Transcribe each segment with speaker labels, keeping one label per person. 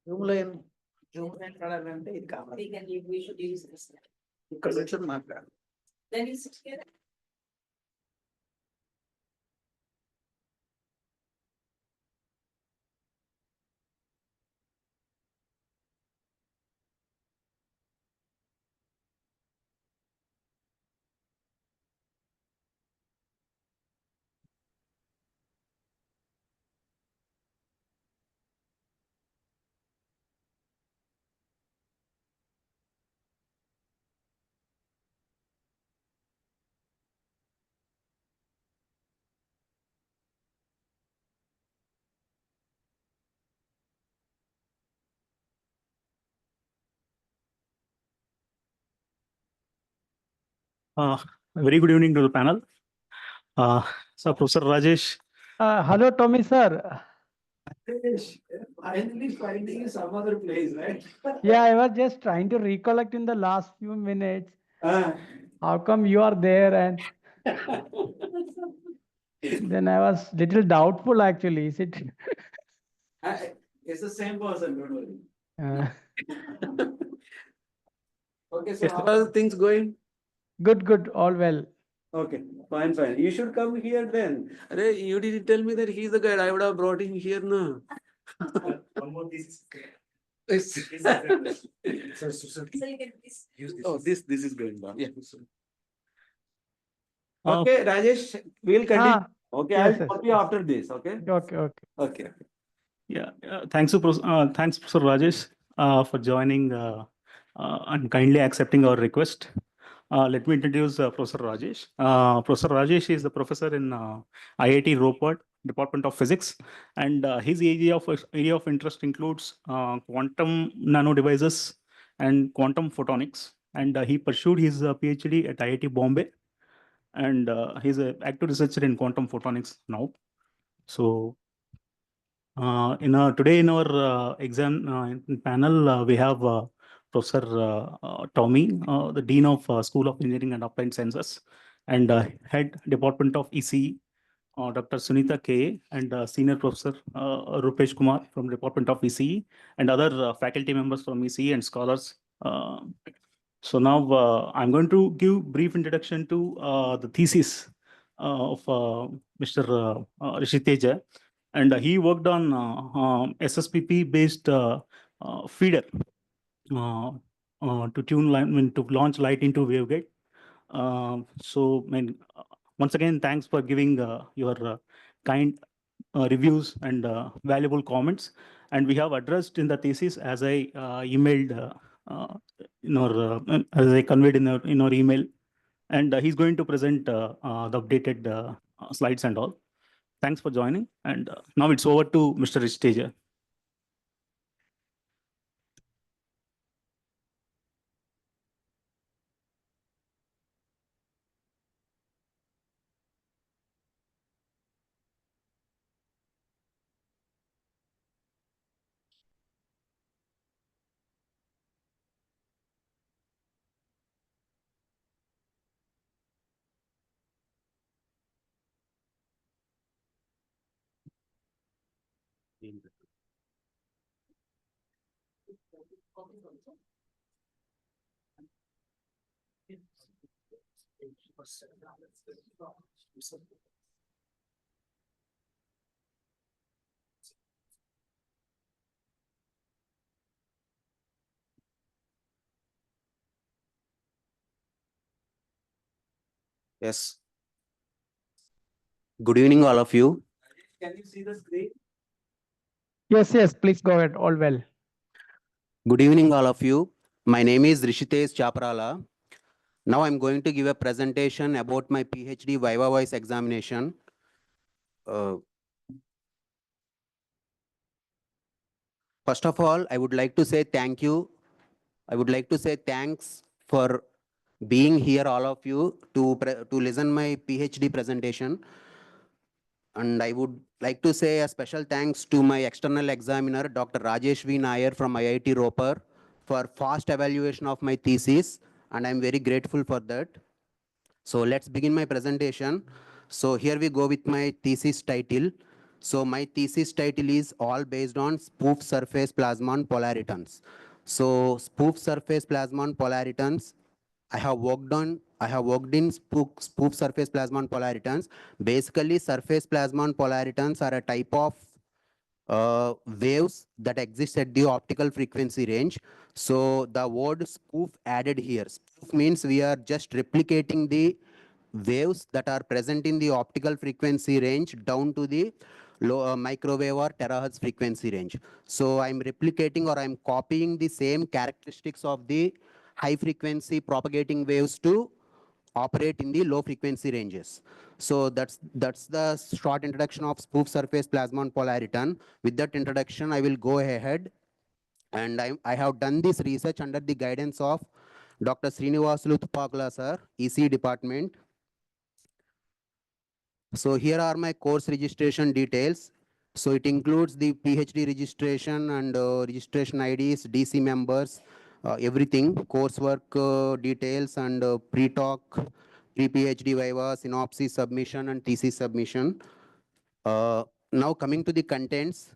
Speaker 1: Zoom line, Zoom line కావాలంటే ఇది కావాలి. We should use this. ఇక్కడ కూర్చొని మాట్లాడు. Then you sit here.
Speaker 2: Very good evening to the panel. So, Professor Rajesh.
Speaker 3: Hello, Tommy sir.
Speaker 1: Finally finding some other place, right?
Speaker 3: Yeah, I was just trying to recollect in the last few minutes.
Speaker 1: Ah.
Speaker 3: How come you are there? And then I was little doubtful actually. Is it?
Speaker 1: It's the same person, don't worry.
Speaker 3: Uh,
Speaker 1: Okay, so how are things going?
Speaker 3: good, all well.
Speaker 1: Okay, fine. You should come here then. Arey, you didn't tell me that he's the guy. I would have brought him here now.
Speaker 4: One more piece.
Speaker 1: It's-
Speaker 4: So you can use this.
Speaker 1: Oh, this is going on. Yeah.
Speaker 2: Uh,
Speaker 1: Okay, Rajesh, we'll continue. Okay,
Speaker 3: yes,
Speaker 1: I'll
Speaker 3: yes,
Speaker 1: stop you after this. Okay.
Speaker 3: Okay.
Speaker 1: Okay.
Speaker 2: Yeah, thanks, thanks, Professor Rajesh, for joining and kindly accepting our request. Let me introduce Professor Rajesh. Professor Rajesh is the professor in IIT Ropar, Department of Physics, and his area of interest includes quantum nano devices and quantum photonics. And he pursued his PhD at IIT Bombay, and he's an active researcher in quantum photonics now. So, today in our exam panel, we have Professor Tommy, the Dean of School of Engineering and Applied Sciences, and Head Department of ECE, Dr. Sunita K, and Senior Professor Rupesh Kumar from Department of ECE, and other faculty members from ECE and scholars. So now I'm going to give brief introduction to the thesis of Mr. Rishiteja, and he worked on SSPP-based feeder to tune line, to launch light into waveguide. So, once again, thanks for giving your kind reviews and valuable comments. And we have addressed in the thesis as I emailed as I conveyed in our email. And he's going to present the updated slides and all. Thanks for joining. And now it's over to Mr. Rishiteja.
Speaker 5: Yes. Good evening, all of you.
Speaker 1: Can you see the screen?
Speaker 3: Yes, please go ahead. All well.
Speaker 5: Good evening, all of you. My name is Rishitesh Chaprala. Now I'm going to give a presentation about my PhD Viva Voice examination. First of all, I would like to say thank you. I would like to say thanks for being here, all of you, to listen my PhD presentation. And I would like to say a special thanks to my external examiner, Dr. Rajesh V. Nair from IIT Ropar, for fast evaluation of my thesis, and I'm very grateful for that. So let's begin my presentation. So here we go with my thesis title, So my thesis title is all based on spoof surface plasmon polaritons. So spoof surface plasmon polaritons, I have worked in spoof surface plasmon polaritons. Basically, surface plasmon polaritons are a type of waves that exist at the optical frequency range. So the word spoof added here. Spoof means we are just replicating the waves that are present in the optical frequency range down to the microwave or terahertz frequency range. So I'm replicating or I'm copying the same characteristics of the high frequency propagating waves to operate in the low frequency ranges. So that's the short introduction of spoof surface plasmon polariton. With that introduction, I will go ahead and I have done this research under the guidance of Dr. Srinivasulu Thupakula sir, EC department. So here are my course registration details. So it includes the PhD registration and registration IDs, DC members, everything, coursework details and pre-talk, pre-PhD Viva, synopsis submission and thesis submission. Now coming to the contents,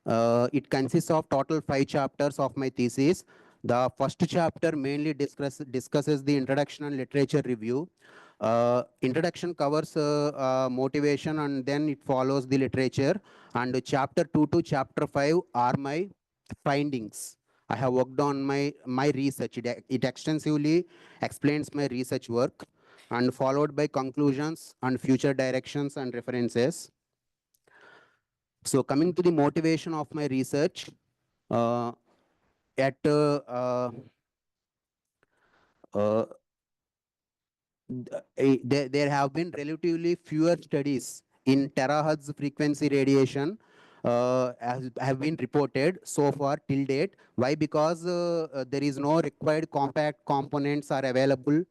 Speaker 5: it consists of total 5 chapters of my thesis. The first chapter mainly discusses the introduction and literature review. Introduction covers motivation and then it follows the literature. And chapter 2 to chapter 5 are my findings. I have worked on my research. It extensively explains my research work and followed by conclusions and future directions and references. So coming to the motivation of my research, uh, at there have been relatively fewer studies in terahertz frequency radiation have been reported so far till date. Why? Because there is no required compact components are available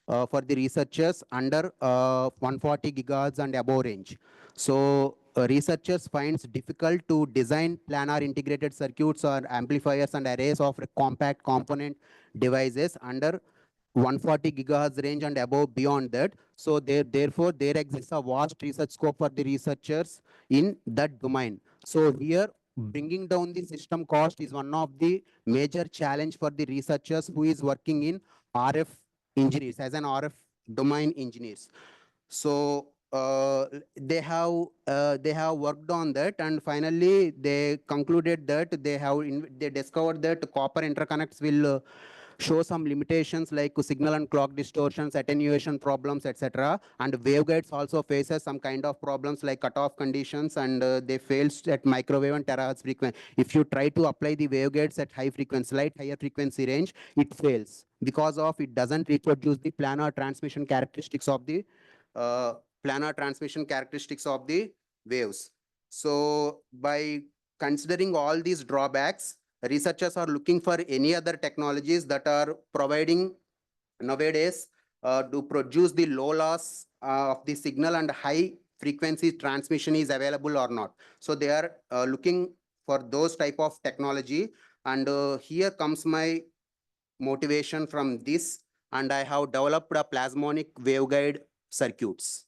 Speaker 5: for the researchers under 140 gigahertz and above range. So researchers finds difficult to design planar integrated circuits or amplifiers and arrays of compact component devices under 140 gigahertz range and above beyond that. So therefore, there exists a vast research scope for the researchers in that domain. So here, bringing down the system cost is one of the major challenge for the researchers who is working in RF engineers as an RF domain engineers. So they have worked on that, and finally they concluded that they discovered that copper interconnects will show some limitations like signal and clock distortions, attenuation problems, etc. And waveguides also faces some kind of problems like cutoff conditions, and they fails at microwave and terahertz frequency. If you try to apply the waveguides at high frequency, higher frequency range, it fails because of it doesn't reproduce the planar transmission characteristics of the waves. So by considering all these drawbacks, researchers are looking for any other technologies that are providing nowadays to produce the low loss of the signal and high frequency transmission is available or not. So they are looking for those type of technology, and here comes my motivation from this, and I have developed a plasmonic waveguide circuits,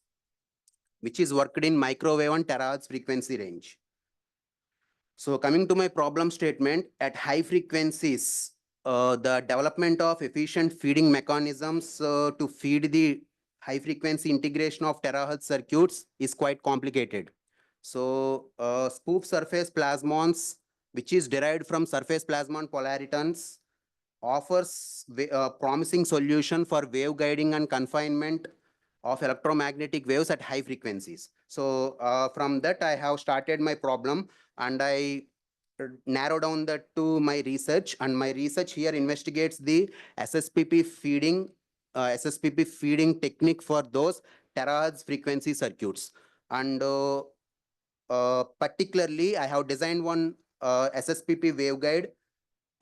Speaker 5: which is worked in microwave and terahertz frequency range. So coming to my problem statement, at high frequencies, the development of efficient feeding mechanisms to feed the high frequency integration of terahertz circuits is quite complicated. So spoof surface plasmons, which is derived from surface plasmon polaritons, offers a promising solution for waveguiding and confinement of electromagnetic waves at high frequencies. So from that, I have started my problem, and I narrow down that to my research, and my research here investigates the SSPP feeding technique for those terahertz frequency circuits. And particularly, I have designed one SSPP waveguide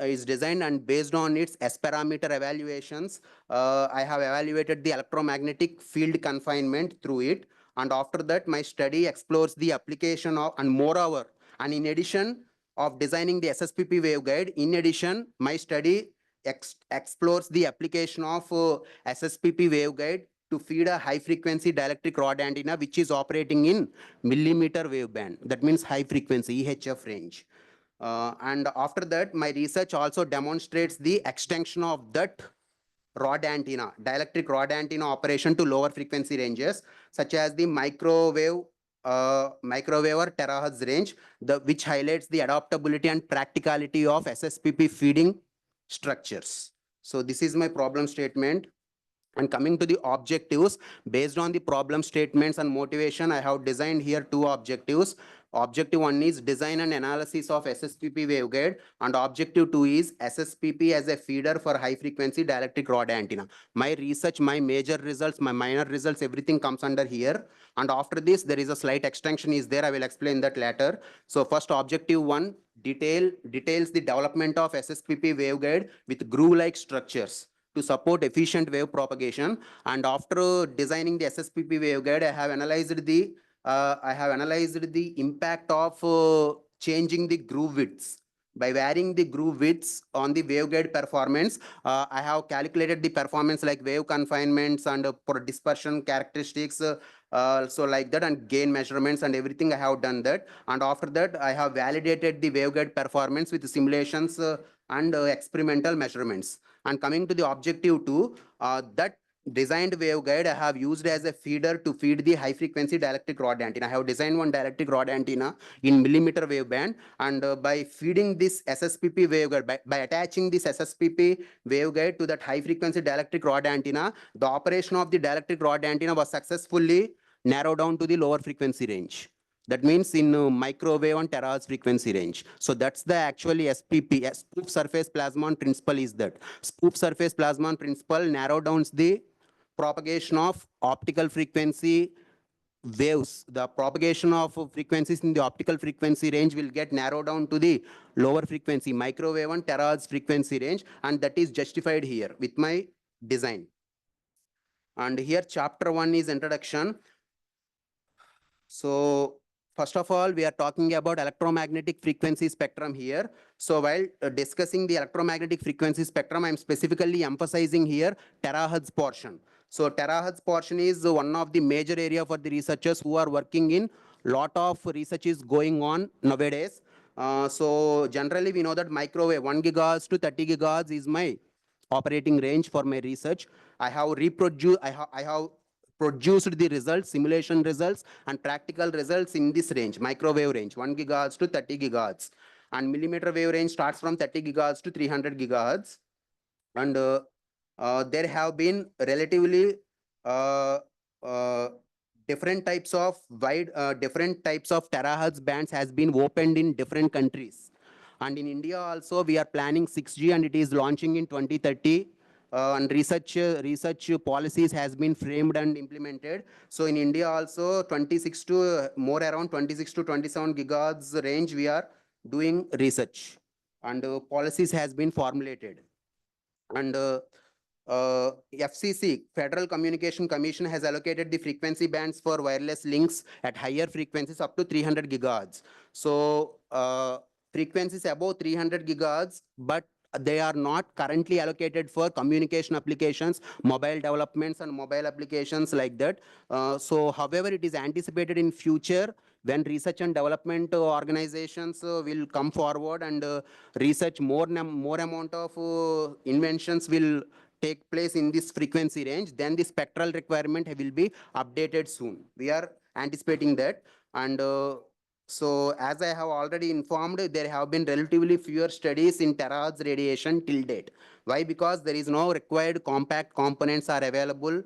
Speaker 5: is designed, and based on its S parameter evaluations, I have evaluated the electromagnetic field confinement through it. And after that, my study explores the application of, and moreover, and in addition of designing the SSPP waveguide, in addition, my study explores the application of SSPP waveguide to feed a high frequency dielectric rod antenna which is operating in millimeter wave band. That means high frequency EHF range. And after that, my research also demonstrates the extension of that rod antenna, dielectric rod antenna operation to lower frequency ranges, such as the microwave or terahertz range, which highlights the adaptability and practicality of SSPP feeding structures. So this is my problem statement. And coming to the objectives, based on the problem statements and motivation, I have designed here two objectives. Objective 1 is design and analysis of SSPP waveguide, and objective 2 is SSPP as a feeder for high frequency dielectric rod antenna. My research, my major results, my minor results, everything comes under here. And after this, there is a slight extension is there. I will explain that later. So first, objective 1 details the development of SSPP waveguide with groove-like structures to support efficient wave propagation. And after designing the SSPP waveguide, I have analyzed the impact of changing the groove widths. By varying the groove widths on the waveguide performance, I have calculated the performance like wave confinements and for dispersion characteristics, so like that, and gain measurements and everything. I have done that. And after that, I have validated the waveguide performance with simulations and experimental measurements. And coming to the objective 2, that designed waveguide I have used as a feeder to feed the high frequency dielectric rod antenna. I have designed one dielectric rod antenna in millimeter wave band, and by feeding this SSPP waveguide, by attaching this SSPP waveguide to that high frequency dielectric rod antenna, the operation of the dielectric rod antenna was successfully narrowed down to the lower frequency range. That means in microwave and terahertz frequency range. So that's the actually SPP, spoof surface plasmon principle is that. Spoof surface plasmon principle narrow downs the propagation of optical frequency waves. The propagation of frequencies in the optical frequency range will get narrowed down to the lower frequency, microwave and terahertz frequency range, and that is justified here with my design. And here chapter 1 is introduction. So first of all, we are talking about electromagnetic frequency spectrum here. So while discussing the electromagnetic frequency spectrum, I am specifically emphasizing here terahertz portion. So terahertz portion is one of the major area for the researchers who are working in. Lot of research is going on nowadays. So generally we know that microwave 1 gigahertz to 30 gigahertz is my operating range for my research. I have produced the results, simulation results and practical results in this range, microwave range, 1 gigahertz to 30 gigahertz. And millimeter wave range starts from 30 gigahertz to 300 gigahertz. And there have been relatively different types of terahertz bands has been opened in different countries. And in India also, we are planning 6G and it is launching in 2030. And research policies has been framed and implemented. So in India also, around 26 to 27 gigahertz range, we are doing research, and policies has been formulated. And FCC, Federal Communication Commission, has allocated the frequency bands for wireless links at higher frequencies up to 300 gigahertz. So frequencies above 300 gigahertz, but they are not currently allocated for communication applications, mobile developments and mobile applications like that. So however, it is anticipated in future when research and development organizations will come forward and research more amount of inventions will take place in this frequency range, then the spectral requirement will be updated soon. We are anticipating that. And so as I have already informed, there have been relatively fewer studies in terahertz radiation till date. Why? Because there is no required compact components are available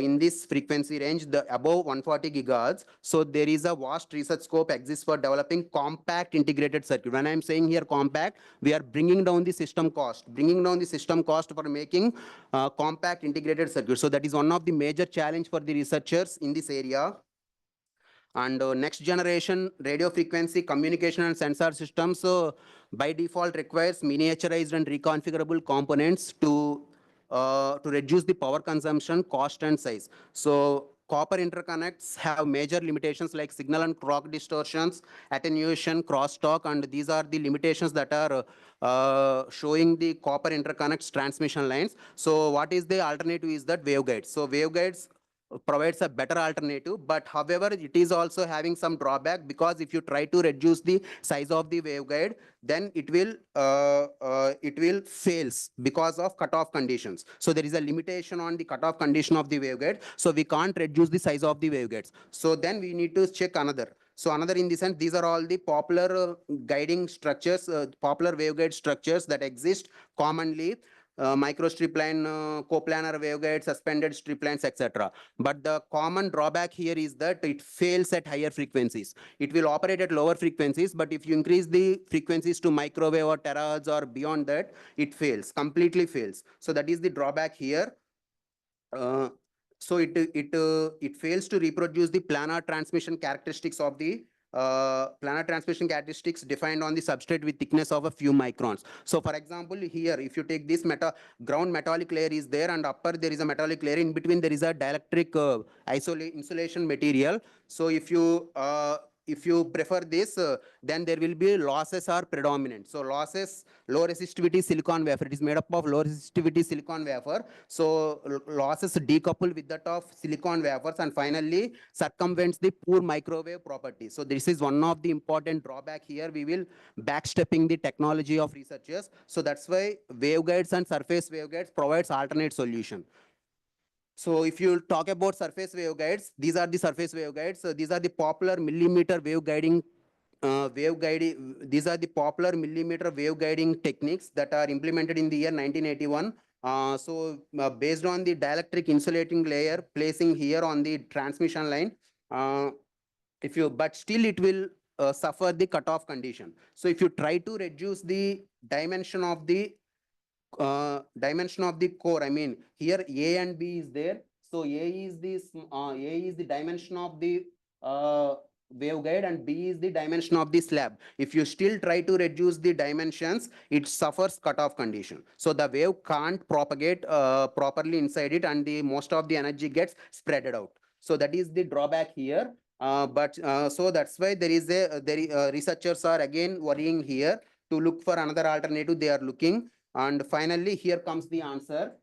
Speaker 5: in this frequency range, the above 140 gigahertz. So there is a vast research scope exists for developing compact integrated circuit. When I am saying here compact, we are bringing down the system cost, for making compact integrated circuit. So that is one of the major challenge for the researchers in this area. And next generation radio frequency communication and sensor systems by default requires miniaturized and reconfigurable components to reduce the power consumption, cost and size. So copper interconnects have major limitations like signal and clock distortions, attenuation, crosstalk, and these are the limitations that are showing the copper interconnects transmission lines. So what is the alternative is that waveguides. So waveguides provides a better alternative, but however, it is also having some drawback, because if you try to reduce the size of the waveguide, then it will fails because of cutoff conditions. So there is a limitation on the cutoff condition of the waveguide. So we can't reduce the size of the waveguides. So then we need to check another. So another in the sense, these are all the popular guiding structures, popular waveguide structures that exist commonly. Microstrip line, coplanar waveguide, suspended strip lines, etc. But the common drawback here is that it fails at higher frequencies. It will operate at lower frequencies, but if you increase the frequencies to microwave or terahertz or beyond that, it fails, completely fails. So that is the drawback here. So it fails to reproduce the planar transmission characteristics of the planar transmission characteristics defined on the substrate with thickness of a few microns. So for example, here, if you take this ground metallic layer is there, and upper there is a metallic layer, in between there is a dielectric insulation material. So if you prefer this, then there will be losses are predominant. So losses, low resistivity silicon wafer. It is made up of low resistivity silicon wafer. So losses decouple with that of silicon wafers, and finally circumvents the poor microwave properties. So this is one of the important drawback here. We will backstepping the technology of researchers. So that's why waveguides and surface waveguides provides alternate solution. So if you talk about surface waveguides, these are the surface waveguides. So these are the popular millimeter wave guiding these are the popular millimeter wave guiding techniques that are implemented in the year 1981. Based on the dielectric insulating layer placing here on the transmission line, but still it will suffer the cutoff condition. So if you try to reduce the dimension of the core, I mean, here A and B is there. So A is the dimension of the waveguide, and B is the dimension of the slab. If you still try to reduce the dimensions, it suffers cutoff condition. So the wave can't propagate properly inside it, and the most of the energy gets spreaded out. So that is the drawback here. So that's why researchers are again worrying here to look for another alternative. They are looking. And finally, here comes the answer.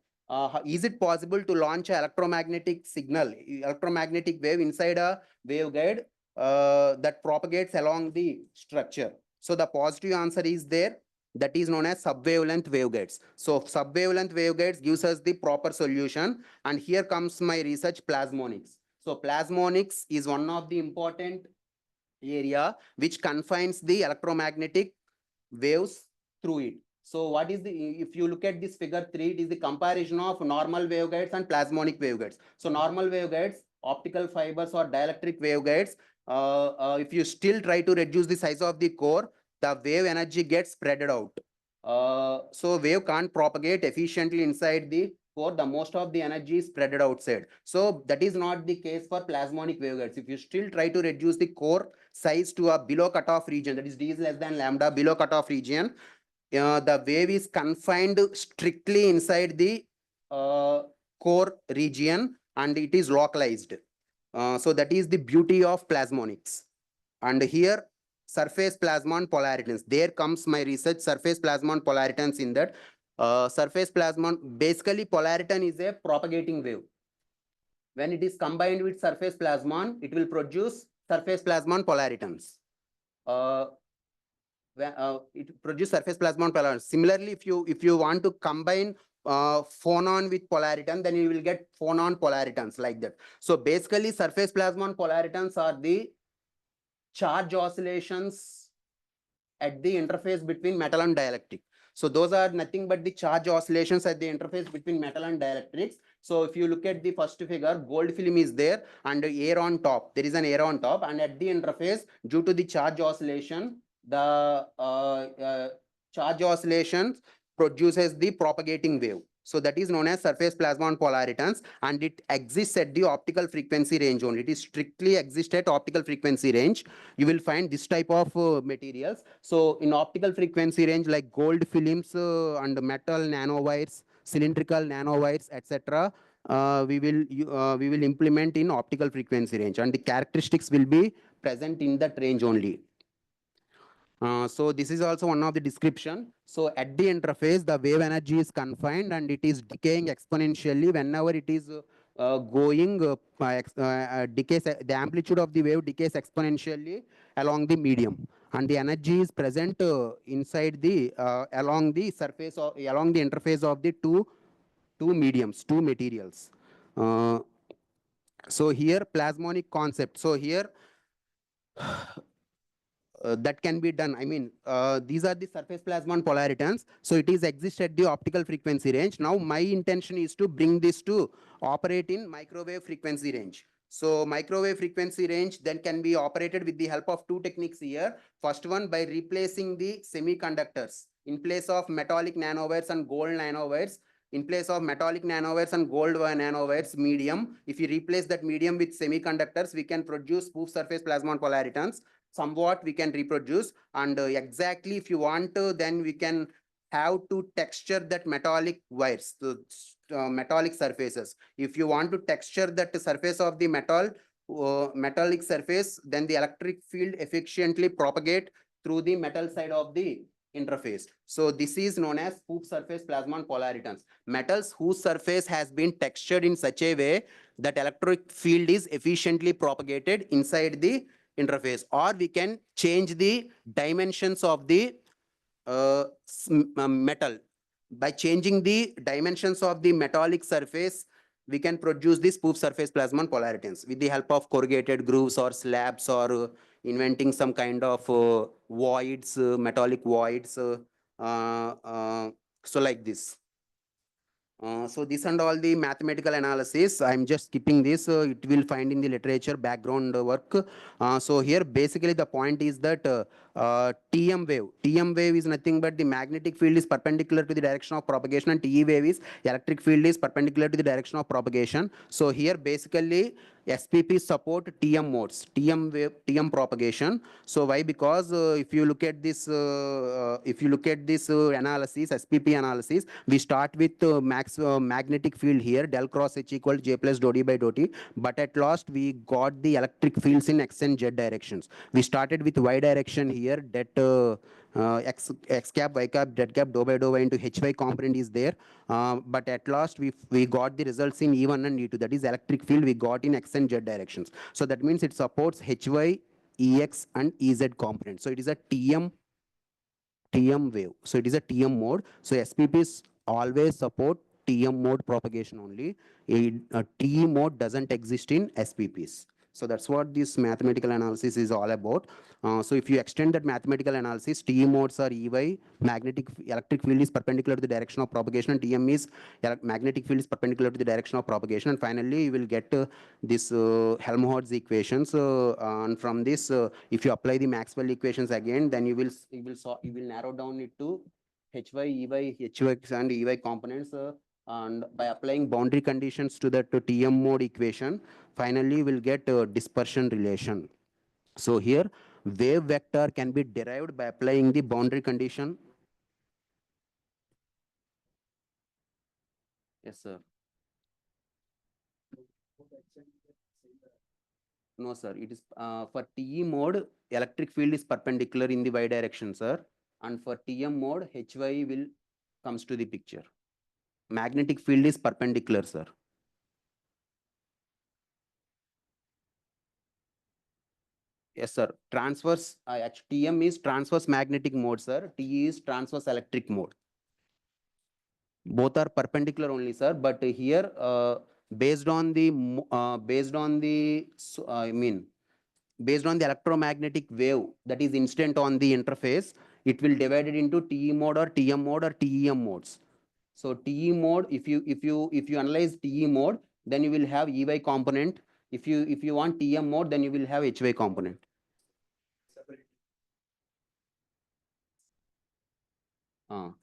Speaker 5: Is it possible to launch an electromagnetic wave inside a waveguide that propagates along the structure? So the positive answer is there. That is known as subwavelength waveguides. So subwavelength waveguides gives us the proper solution. And here comes my research, plasmonics. So plasmonics is one of the important area which confines the electromagnetic waves through it. So what is if you look at this figure 3, it is the comparison of normal waveguides and plasmonic waveguides. So normal waveguides, optical fibers or dielectric waveguides, if you still try to reduce the size of the core, the wave energy gets spreaded out. So wave can't propagate efficiently inside the core. The most of the energy is spreaded outside. So that is not the case for plasmonic waveguides. If you still try to reduce the core size to a below cutoff region, that is d is less than lambda, below cutoff region, the wave is confined strictly inside the core region, and it is localized. So that is the beauty of plasmonics. And here, surface plasmon polaritons. There comes my research, surface plasmon polaritons. In that surface plasmon, basically polariton is a propagating wave. When it is combined with surface plasmon, it will produce surface plasmon polaritons. It produces surface plasmon polaritons. Similarly, if you want to combine phonon with polariton, then you will get phonon polaritons like that. So basically, surface plasmon polaritons are the charge oscillations at the interface between metal and dielectric. So those are nothing but the charge oscillations at the interface between metal and dielectrics. So if you look at the first figure, gold film is there and air on top. There is an air on top, and at the interface, due to the charge oscillation, the charge oscillations produces the propagating wave. So that is known as surface plasmon polaritons, and it exists at the optical frequency range only. It is strictly exists at optical frequency range. You will find this type of materials. So in optical frequency range, like gold films and metal nanowires, cylindrical nanowires, etc., we will implement in optical frequency range, and the characteristics will be present in that range only. So this is also one of the description. So at the interface, the wave energy is confined and it is decaying exponentially whenever it is decays, the amplitude of the wave decays exponentially along the medium, and the energy is present inside the along the surface of along the interface of the two materials. So here plasmonic concept. So here that can be done. I mean, these are the surface plasmon polaritons. So it is exist at the optical frequency range. Now my intention is to bring this to operate in microwave frequency range. So microwave frequency range then can be operated with the help of two techniques here. First one, by replacing the semiconductors in place of metallic nanowires and gold nanowires. In place of metallic nanowires and gold nanowires medium, if you replace that medium with semiconductors, we can produce spoof surface plasmon polaritons. Somewhat we can reproduce, and exactly if you want to, then we can have to texture that metallic wires, the metallic surfaces. If you want to texture that surface of the metallic surface, then the electric field efficiently propagate through the metal side of the interface. So this is known as spoof surface plasmon polaritons. Metals whose surface has been textured in such a way that electric field is efficiently propagated inside the interface, or we can change the dimensions of the metal. By changing the dimensions of the metallic surface, we can produce the spoof surface plasmon polaritons with the help of corrugated grooves or slabs, or inventing some kind of voids, metallic voids. So like this. So this and all the mathematical analysis, I'm just skipping this. It will find in the literature background work. So here basically the point is that TM wave is nothing but the magnetic field is perpendicular to the direction of propagation, and TE wave is electric field is perpendicular to the direction of propagation. So here basically SPP support TM modes, TM wave, TM propagation. So why? Because if you look at this analysis, SPP analysis, we start with magnetic field here, del cross H equal to J plus dou D by dou T. But at last we got the electric fields in X and Z directions. We started with Y direction here, that X cap, Y cap, Z cap, dou by dou Y into HY component is there. But at last we got the results in E1 and E2. That is electric field we got in X and Z directions. So that means it supports HY, EX and EZ component. So it is a TM wave. So it is a TM mode. So SPPs always support TM mode propagation only. A TE mode doesn't exist in SPPs. So that's what this mathematical analysis is all about. So if you extend that mathematical analysis, TE modes are EY, electric field is perpendicular to the direction of propagation, and TM is magnetic field is perpendicular to the direction of propagation. And finally, you will get this Helmholtz equations. And from this, if you apply the Maxwell equations again, then you will narrow down it to HY, EY, HX and EY components. And by applying boundary conditions to that TM mode equation, finally we'll get dispersion relation. So here wave vector can be derived by applying the boundary condition. Yes, sir. No, sir. It is for TE mode, electric field is perpendicular in the Y direction, sir. And for TM mode, HY will comes to the picture. Magnetic field is perpendicular, sir. Yes, sir. Transverse, TM is transverse magnetic mode, sir. TE is transverse electric mode. Both are perpendicular only, sir. But here, based on the electromagnetic wave that is instant on the interface, it will divide it into TE mode or TM mode or TEM modes. So TE mode, if you analyze TE mode, then you will have EY component. If you want TM mode, then you will have HY component.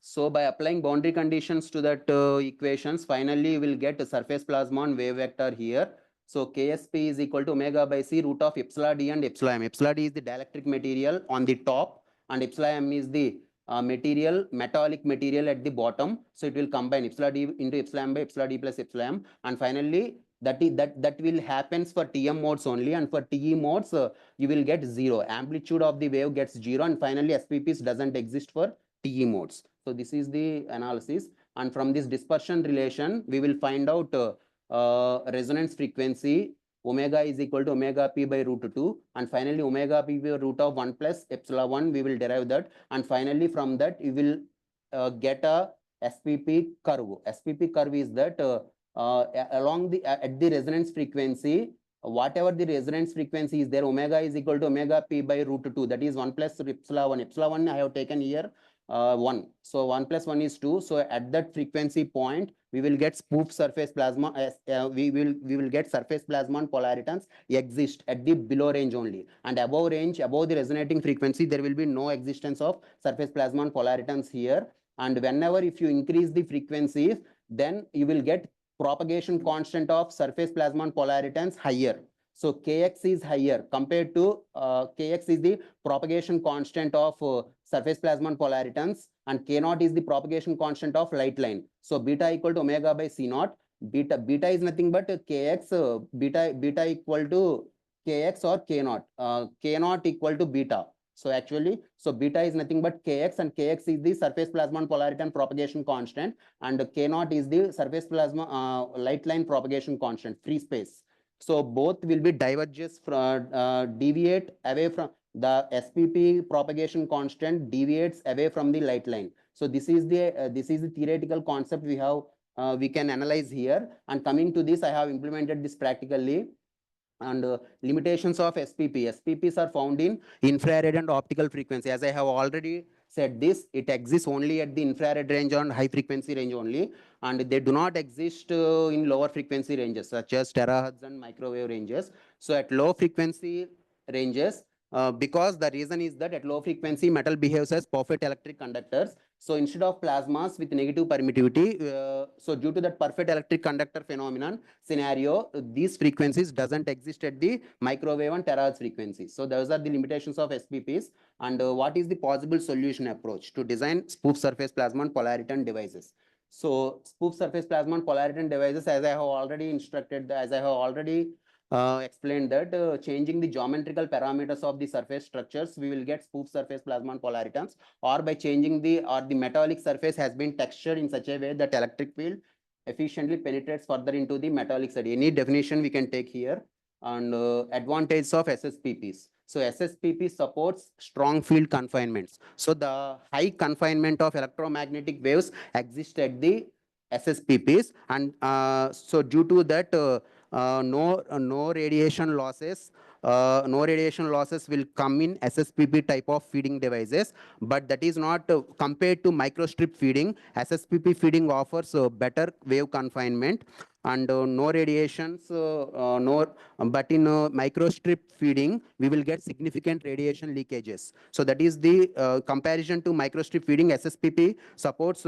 Speaker 5: So by applying boundary conditions to that equations, finally you will get a surface plasmon wave vector here. So KSP is equal to omega by C root of epsilon D and epsilon M. Epsilon D is the dielectric material on the top, and epsilon M is the metallic material at the bottom. So it will combine epsilon d into epsilon by epsilon d plus epsilon. And finally, that will happens for TM modes only. And for TE modes, you will get 0. Amplitude of the wave gets 0. And finally, SPPs doesn't exist for TE modes. So this is the analysis. And from this dispersion relation, we will find out resonance frequency omega is equal to omega p by root 2. And finally, omega p by root of 1 plus epsilon 1, we will derive that. And finally, from that, you will get a SPP curve. SPP curve is that along the at the resonance frequency, whatever the resonance frequency is there, omega is equal to omega p by root 2. That is 1 plus epsilon 1. Epsilon 1 I have taken here 1. So 1 plus 1 is 2. So at that frequency point, we will get spoof surface plasma. We will get surface plasma and polaritons exist at the below range only. And above range, above the resonating frequency, there will be no existence of surface plasma and polaritons here. And whenever if you increase the frequencies, then you will get propagation constant of surface plasma and polaritons higher. So Kx is higher compared to Kx is the propagation constant of surface plasma and polaritons, and K0 is the propagation constant of light line. So beta equal to omega by C0. Beta is nothing but Kx, beta equal to Kx or K0. K0 equal to beta. So actually, so beta is nothing but Kx, and Kx is the surface plasma and polariton propagation constant, and K0 is the surface plasma light line propagation constant, free space. So both will be diverges from deviate away from the SPP propagation constant deviates away from the light line. So this is the theoretical concept we have we can analyze here. And coming to this, I have implemented this practically. And limitations of SPP. SPPs are found in infrared and optical frequency. As I have already said this, it exists only at the infrared range and high frequency range only, and they do not exist in lower frequency ranges such as terahertz and microwave ranges. So at low frequency ranges, because the reason is that at low frequency metal behaves as perfect electric conductors. So instead of plasmas with negative permittivity, so due to that perfect electric conductor phenomenon scenario, these frequencies doesn't exist at the microwave and terahertz frequencies. So those are the limitations of SPPs. And what is the possible solution approach to design spoof surface plasma and polariton devices? So spoof surface plasma and polariton devices, as I have already instructed, as I have already explained that changing the geometrical parameters of the surface structures, we will get spoof surface plasma and polaritons, or by changing the metallic surface has been textured in such a way that electric field efficiently penetrates further into the metallic side. Any definition we can take here. And advantage of SSPPs. So SSPP supports strong field confinements. So the high confinement of electromagnetic waves exists at the SSPPs, and so due to that, no radiation losses. No radiation losses will come in SSPP type of feeding devices, but that is not compared to microstrip feeding. SSPP feeding offers better wave confinement, and no radiations, but in microstrip feeding, we will get significant radiation leakages. So that is the comparison to microstrip feeding. SSPP supports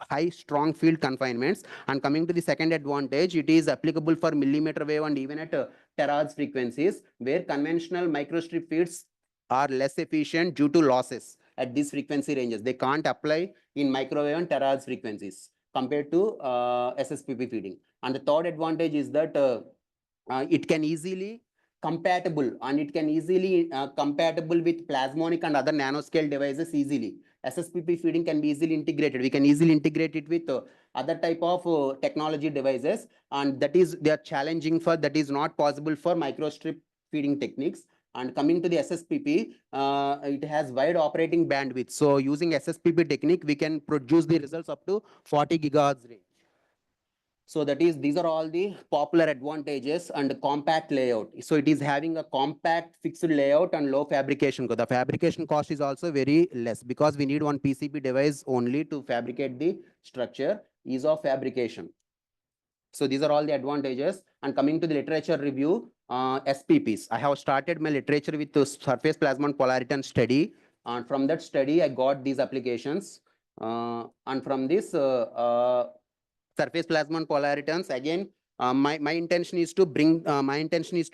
Speaker 5: high strong field confinements. And coming to the second advantage, it is applicable for millimeter wave and even at terahertz frequencies, where conventional microstrip feeds are less efficient due to losses at these frequency ranges. They can't apply in microwave and terahertz frequencies compared to SSPP feeding. And the third advantage is that it can easily compatible, and it can easily compatible with plasmonic and other nanoscale devices easily. SSPP feeding can be easily integrated. We can easily integrate it with other type of technology devices, and that is they are challenging for, that is not possible for microstrip feeding techniques. And coming to the SSPP, it has wide operating bandwidth. So using SSPP technique, we can produce the results up to 40 gigahertz range. So that is, these are all the popular advantages. And compact layout. So it is having a compact fixed layout and low fabrication cost. The fabrication cost is also very less because we need one PCB device only to fabricate the structure. Ease of fabrication. So these are all the advantages. And coming to the literature review, SPPs. I have started my literature with the surface plasma and polariton study. And from that study, I got these applications. And from this, surface plasma and polaritons, again, My intention is to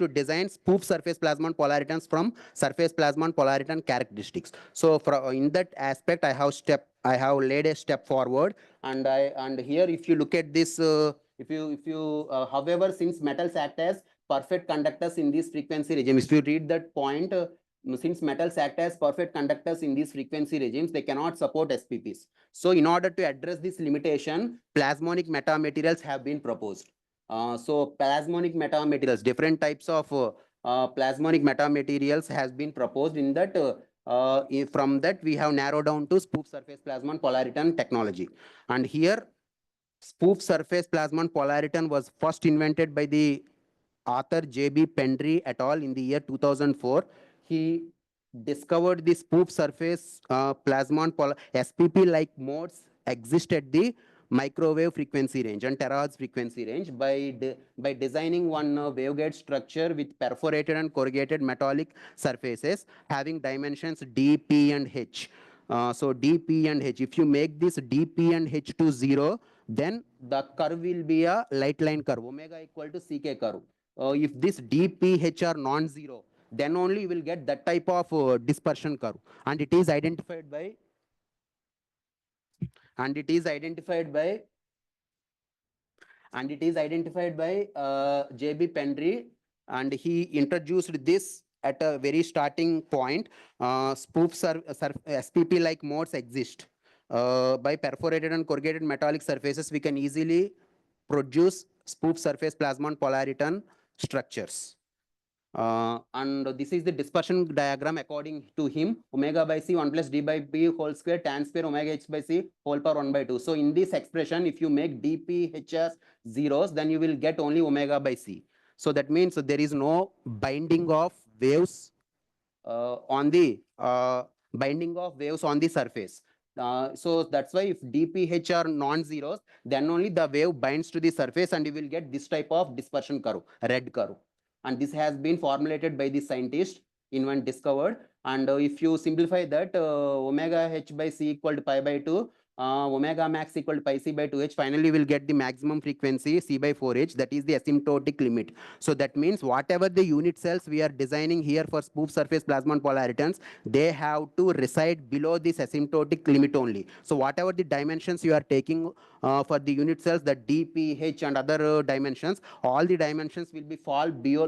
Speaker 5: design spoof surface plasmon polaritons from surface plasmon polariton characteristics. So in that aspect, I have laid a step forward, and here if you look at this, however, since metals act as perfect conductors in this frequency regime, if you read that point, since metals act as perfect conductors in these frequency regimes, they cannot support SPPs. So in order to address this limitation, plasmonic metamaterials have been proposed. So plasmonic metamaterials, different types of plasmonic metamaterials has been proposed. In that, from that we have narrowed down to spoof surface plasmon polariton technology. And here, spoof surface plasmon polariton was first invented by the author J.B. Pendry et al. In the year 2004. He discovered the spoof surface plasmon SPP-like modes exist at the microwave frequency range and terahertz frequency range by designing one waveguide structure with perforated and corrugated metallic surfaces having dimensions D, P, and H. So D, P, and H. If you make this D, P, and H to 0, then the curve will be a light line curve, omega equal to CK curve. If this D, P, H are non-zero, then only you will get that type of dispersion curve, and it is identified by J.B. Pendry, and he introduced this at a very starting point. Spoof SPP like modes exist. By perforated and corrugated metallic surfaces, we can easily produce spoof surface plasmon polariton structures. And this is the dispersion diagram according to him. Omega by C 1 plus D by B whole square tan square omega H by C whole power 1 by 2. So in this expression, if you make DP H as zeros, then you will get only omega by C. So that means there is no binding of waves on the surface. So that's why if DPH are non-zeros, then only the wave binds to the surface and you will get this type of dispersion curve, red curve. And this has been formulated by the scientist in one discovered. And if you simplify that, omega H by C equal to pi by 2, omega max equal to pi C by 2H, finally will get the maximum frequency C by 4H, that is the asymptotic limit. So that means whatever the unit cells we are designing here for spoof surface plasmon polaritons, they have to reside below this asymptotic limit only. So whatever the dimensions you are taking for the unit cells, the D, P, H and other dimensions, all the dimensions will be fall below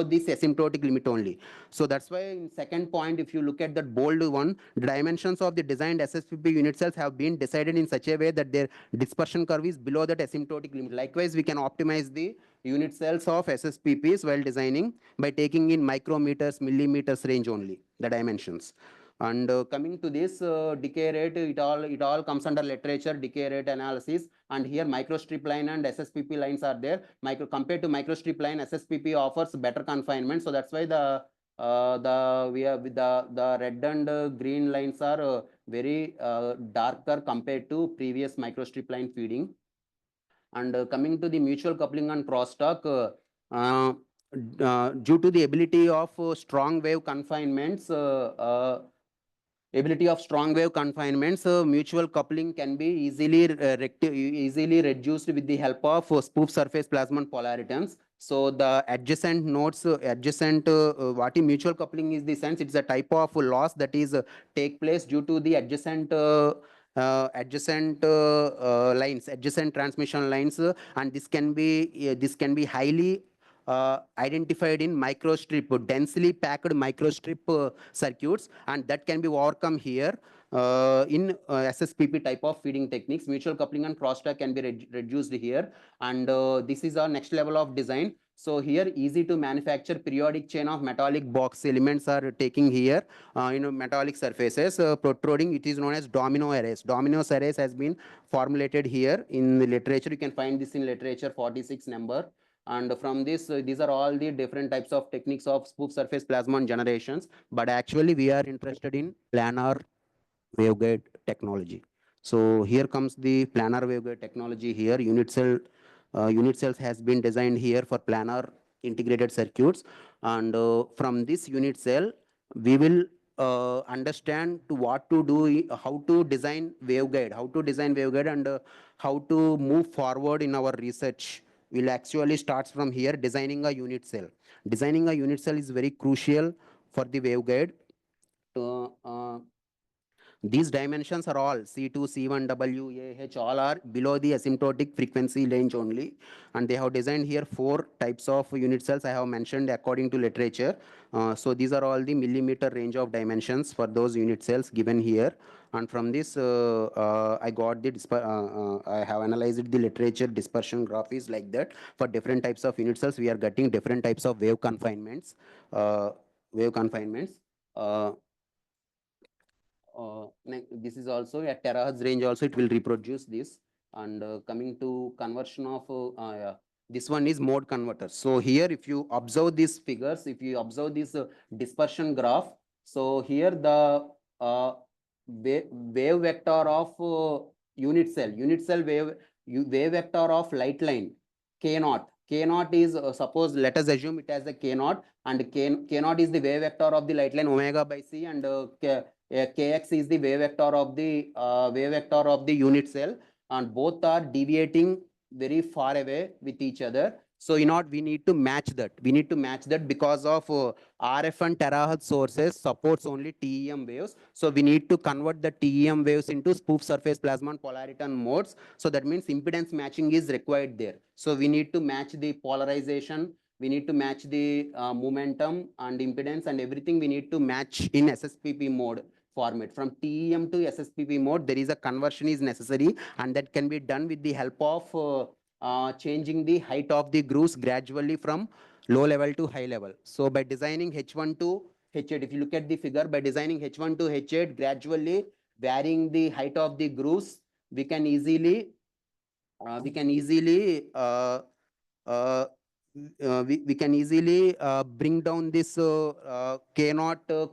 Speaker 5: this asymptotic limit only. So that's why in second point, if you look at that bold one, the dimensions of the designed SSPP unit cells have been decided in such a way that their dispersion curve is below that asymptotic limit. Likewise, we can optimize the unit cells of SSPPs while designing by taking in micrometers, millimeters range only, the dimensions. And coming to this decay rate, it all comes under literature, decay rate analysis. And here microstrip line and SSPP lines are there. Compared to microstrip line, SSPP offers better confinement. So that's why the red and green lines are very darker compared to previous microstrip line feeding. And coming to the mutual coupling and crosstalk, due to the ability of strong wave confinements, mutual coupling can be easily reduced with the help of spoof surface plasmon polaritons. So the adjacent nodes, what is mutual coupling is the sense, it's a type of loss that is take place due to the adjacent lines, adjacent transmission lines, and this can be highly identified in microstrip, densely packed microstrip circuits, and that can be overcome here in SSPP type of feeding techniques. Mutual coupling and crosstalk can be reduced here, and this is our next level of design. So here, easy to manufacture periodic chain of metallic box elements are taking here, metallic surfaces protruding. It is known as domino arrays. Domino arrays has been formulated here in the literature. You can find this in literature 46 number. And from this, these are all the different types of techniques of spoof surface plasmon generations. But actually, we are interested in planar waveguide technology. So here comes the planar waveguide technology here. Unit cells has been designed here for planar integrated circuits. And from this unit cell, we will understand to what to do, how to design waveguide, and how to move forward in our research will actually starts from here, designing a unit cell. Designing a unit cell is very crucial for the waveguide. These dimensions are all C2, C1, W, A, H, all are below the asymptotic frequency range only. And they have designed here 4 types of unit cells I have mentioned according to literature. So these are all the millimeter range of dimensions for those unit cells given here. And from this, I got the, I have analyzed the literature dispersion graph is like that. For different types of unit cells, we are getting different types of wave confinements. This is also a terahertz range also, it will reproduce this. And coming to conversion of, this one is mode converter. So here, if you observe these figures, if you observe this dispersion graph, so here the wave vector of unit cell wave vector of light line, K0. K0 is, suppose, let us assume it as a K0, and K0 is the wave vector of the light line omega by C, and Kx is the wave vector of the unit cell, and both are deviating very far away with each other. So we need to match that. We need to match that because of RF and terahertz sources supports only TEM waves. So we need to convert the TEM waves into spoof surface plasmon polariton modes. So that means impedance matching is required there. So we need to match the polarization. We need to match the momentum and impedance and everything. We need to match in SSPP mode format. From TEM to SSPP mode, there is a conversion is necessary, and that can be done with the help of changing the height of the grooves gradually from low level to high level. So by designing H1 to H8, if you look at the figure, by designing H1 to H8, gradually varying the height of the grooves, we can easily we can easily bring down this K0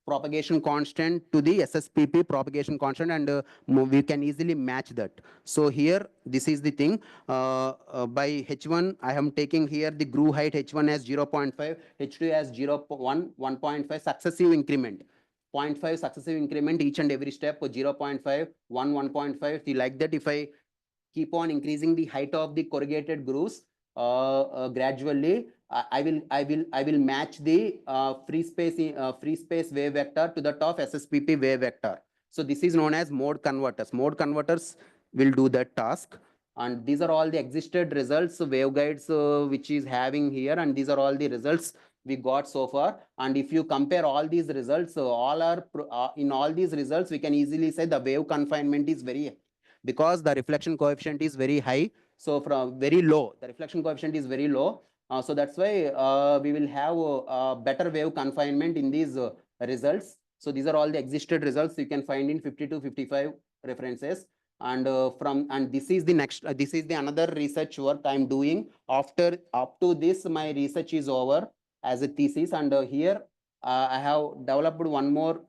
Speaker 5: propagation constant to the SSPP propagation constant, and we can easily match that. So here, this is the thing. By H1, I am taking here the groove height H1 as 0.5, H2 as 0.1, 1.5 successive increment. 0.5 successive increment each and every step, 0.5, 1, 1.5. Like that, if I keep on increasing the height of the corrugated grooves gradually, I will match the free space wave vector to that of SSPP wave vector. So this is known as mode converters. Mode converters will do that task. And these are all the existed results, waveguides which is having here, and these are all the results we got so far. And if you compare all these results, in all these results, we can easily say the wave confinement is very, because the reflection coefficient is very high. So from very low, the reflection coefficient is very low. So that's why we will have better wave confinement in these results. So these are all the existed results you can find in 50 to 55 references. And this is the next, this is the another research work I'm doing. Up to this, my research is over as a thesis. And here I have developed one more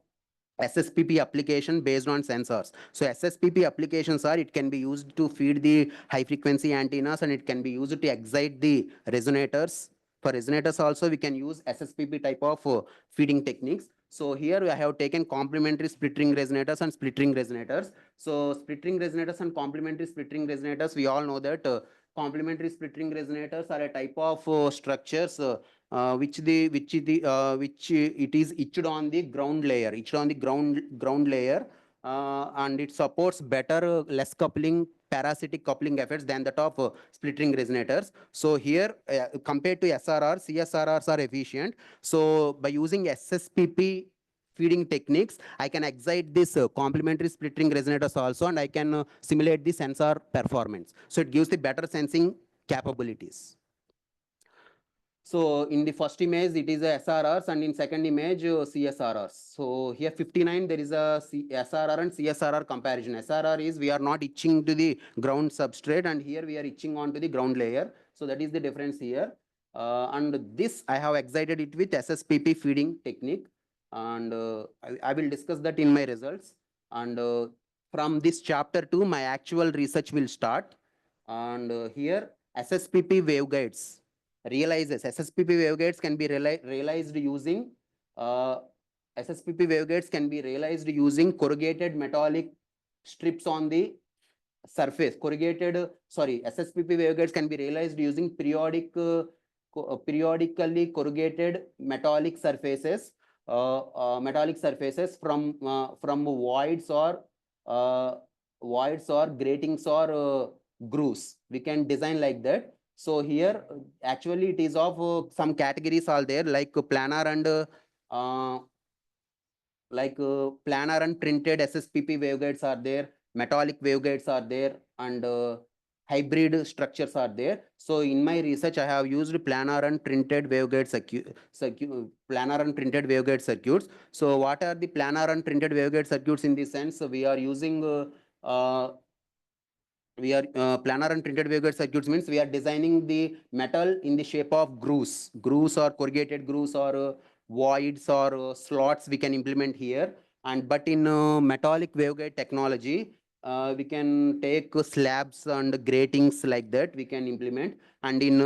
Speaker 5: SSPP application based on sensors. So SSPP applications are, it can be used to feed the high frequency antennas, and it can be used to excite the resonators. For resonators also, we can use SSPP type of feeding techniques. So here I have taken complementary split ring resonators and split ring resonators. So split ring resonators and complementary split ring resonators, we all know that complementary split ring resonators are a type of structures which it is etched on the ground layer, and it supports better less coupling, parasitic coupling effects than that of split ring resonators. So here, compared to SRR, CSRRs are efficient. So by using SSPP feeding techniques, I can excite this complementary split ring resonators also, and I can simulate the sensor performance. So it gives the better sensing capabilities. So in the first image, it is a SRRs, and in second image, CSRRs. So here 59, there is a SRR and CSRR comparison. SRR is we are not itching to the ground substrate, and here we are itching onto the ground layer. So that is the difference here. And this, I have excited it with SSPP feeding technique. And I will discuss that in my results. And from this chapter 2, my actual research will start. And here, SSPP waveguides. SSPP waveguides can be realized using SSPP waveguides can be realized using corrugated metallic strips on the surface, SSPP waveguides can be realized using periodically corrugated metallic surfaces from voids or gratings or grooves. We can design like that. So here actually it is of some categories are there like planar and planar and printed SSPP waveguides are there, metallic waveguides are there, and hybrid structures are there. So in my research, I have used planar and printed waveguide circuits. So what are the planar and printed waveguide circuits in this sense? So we are using planar and printed waveguide circuits means we are designing the metal in the shape of grooves or corrugated grooves or voids or slots we can implement here. And but in metallic waveguide technology, we can take slabs and gratings like that we can implement. And in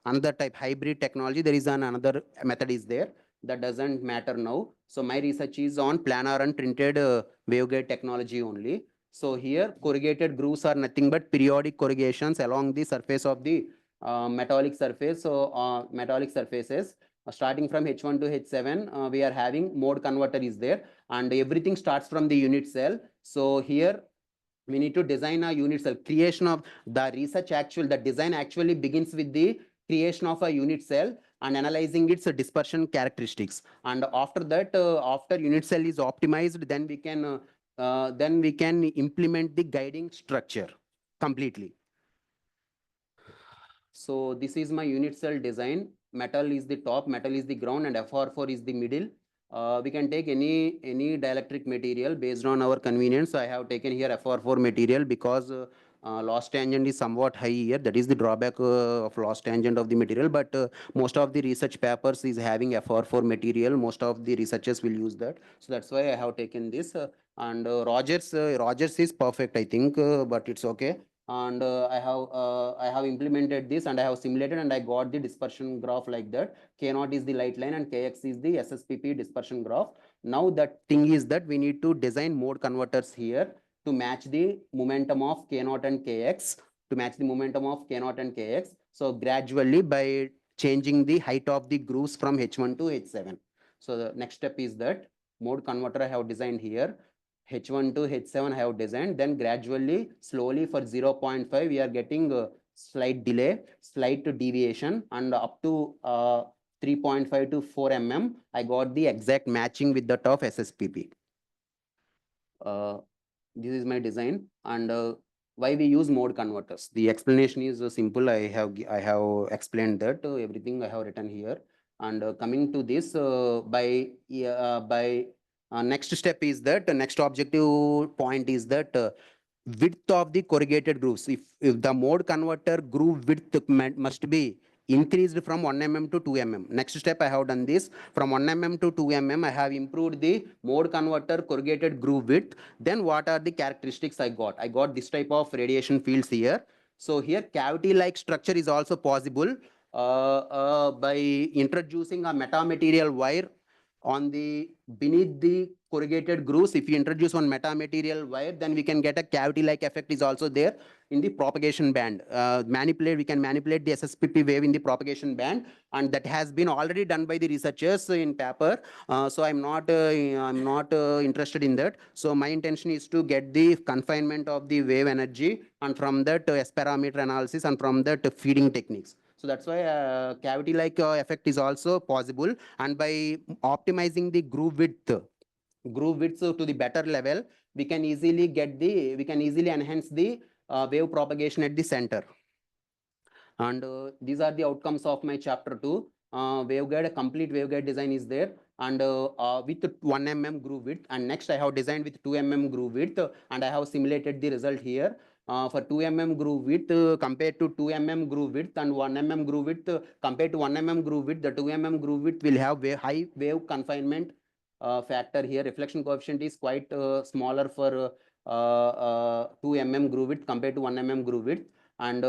Speaker 5: another type hybrid technology, there is another method is there that doesn't matter now. So my research is on planar and printed waveguide technology only. So here corrugated grooves are nothing but periodic corrugations along the surface of the metallic surface. So metallic surfaces starting from H1 to H7, we are having mode converter is there, and everything starts from the unit cell. So here we need to design a unit cell. Creation of the the design actually begins with the creation of a unit cell and analyzing its dispersion characteristics. And after that, after unit cell is optimized, then we can implement the guiding structure completely. So this is my unit cell design. Metal is the top, metal is the ground, and FR4 is the middle. We can take any dielectric material based on our convenience. So I have taken here FR4 material because loss tangent is somewhat high here. That is the drawback of loss tangent of the material. But most of the research papers is having FR4 material. Most of the researchers will use that. So that's why I have taken this. And Rogers is perfect, I think, but it's okay. And I have implemented this and I have simulated and I got the dispersion graph like that. K0 is the light line and Kx is the SSPP dispersion graph. Now that thing is that we need to design mode converters here to match the momentum of K0 and Kx, So gradually by changing the height of the grooves from H1 to H7. So the next step is that mode converter I have designed here. H1 to H7 I have designed, then gradually, slowly for 0.5, we are getting a slight delay, slight deviation, and up to 3.5 to 4 mm, I got the exact matching with that of SSPP. This is my design, and why we use mode converters. The explanation is simple. I have explained that everything I have written here. And coming to this, next step is that next objective point is that width of the corrugated grooves. If the mode converter groove width must be increased from 1 mm to 2 mm. Next step I have done this from 1 mm to 2 mm. I have improved the mode converter corrugated groove width. Then what are the characteristics I got? I got this type of radiation fields here. So here cavity like structure is also possible by introducing a metamaterial wire on the beneath the corrugated grooves. If you introduce one metamaterial wire, then we can get a cavity like effect is also there in the propagation band. We can manipulate the SSPP wave in the propagation band, and that has been already done by the researchers in paper. So I'm not interested in that. So my intention is to get the confinement of the wave energy, and from that S parameter analysis, and from that feeding techniques. So that's why cavity-like effect is also possible. And by optimizing the groove width to the better level, we can easily enhance the wave propagation at the center. And these are the outcomes of my chapter 2. Waveguide, a complete waveguide design is there, and with 1 mm groove width. And next I have designed with 2 mm groove width, and I have simulated the result here. For 2 mm groove width compared to 2 mm groove width and 1 mm groove width compared to 1 mm groove width, the 2 mm groove width will have high wave confinement factor here. Reflection coefficient is quite smaller for 2 mm groove width compared to 1 mm groove width. And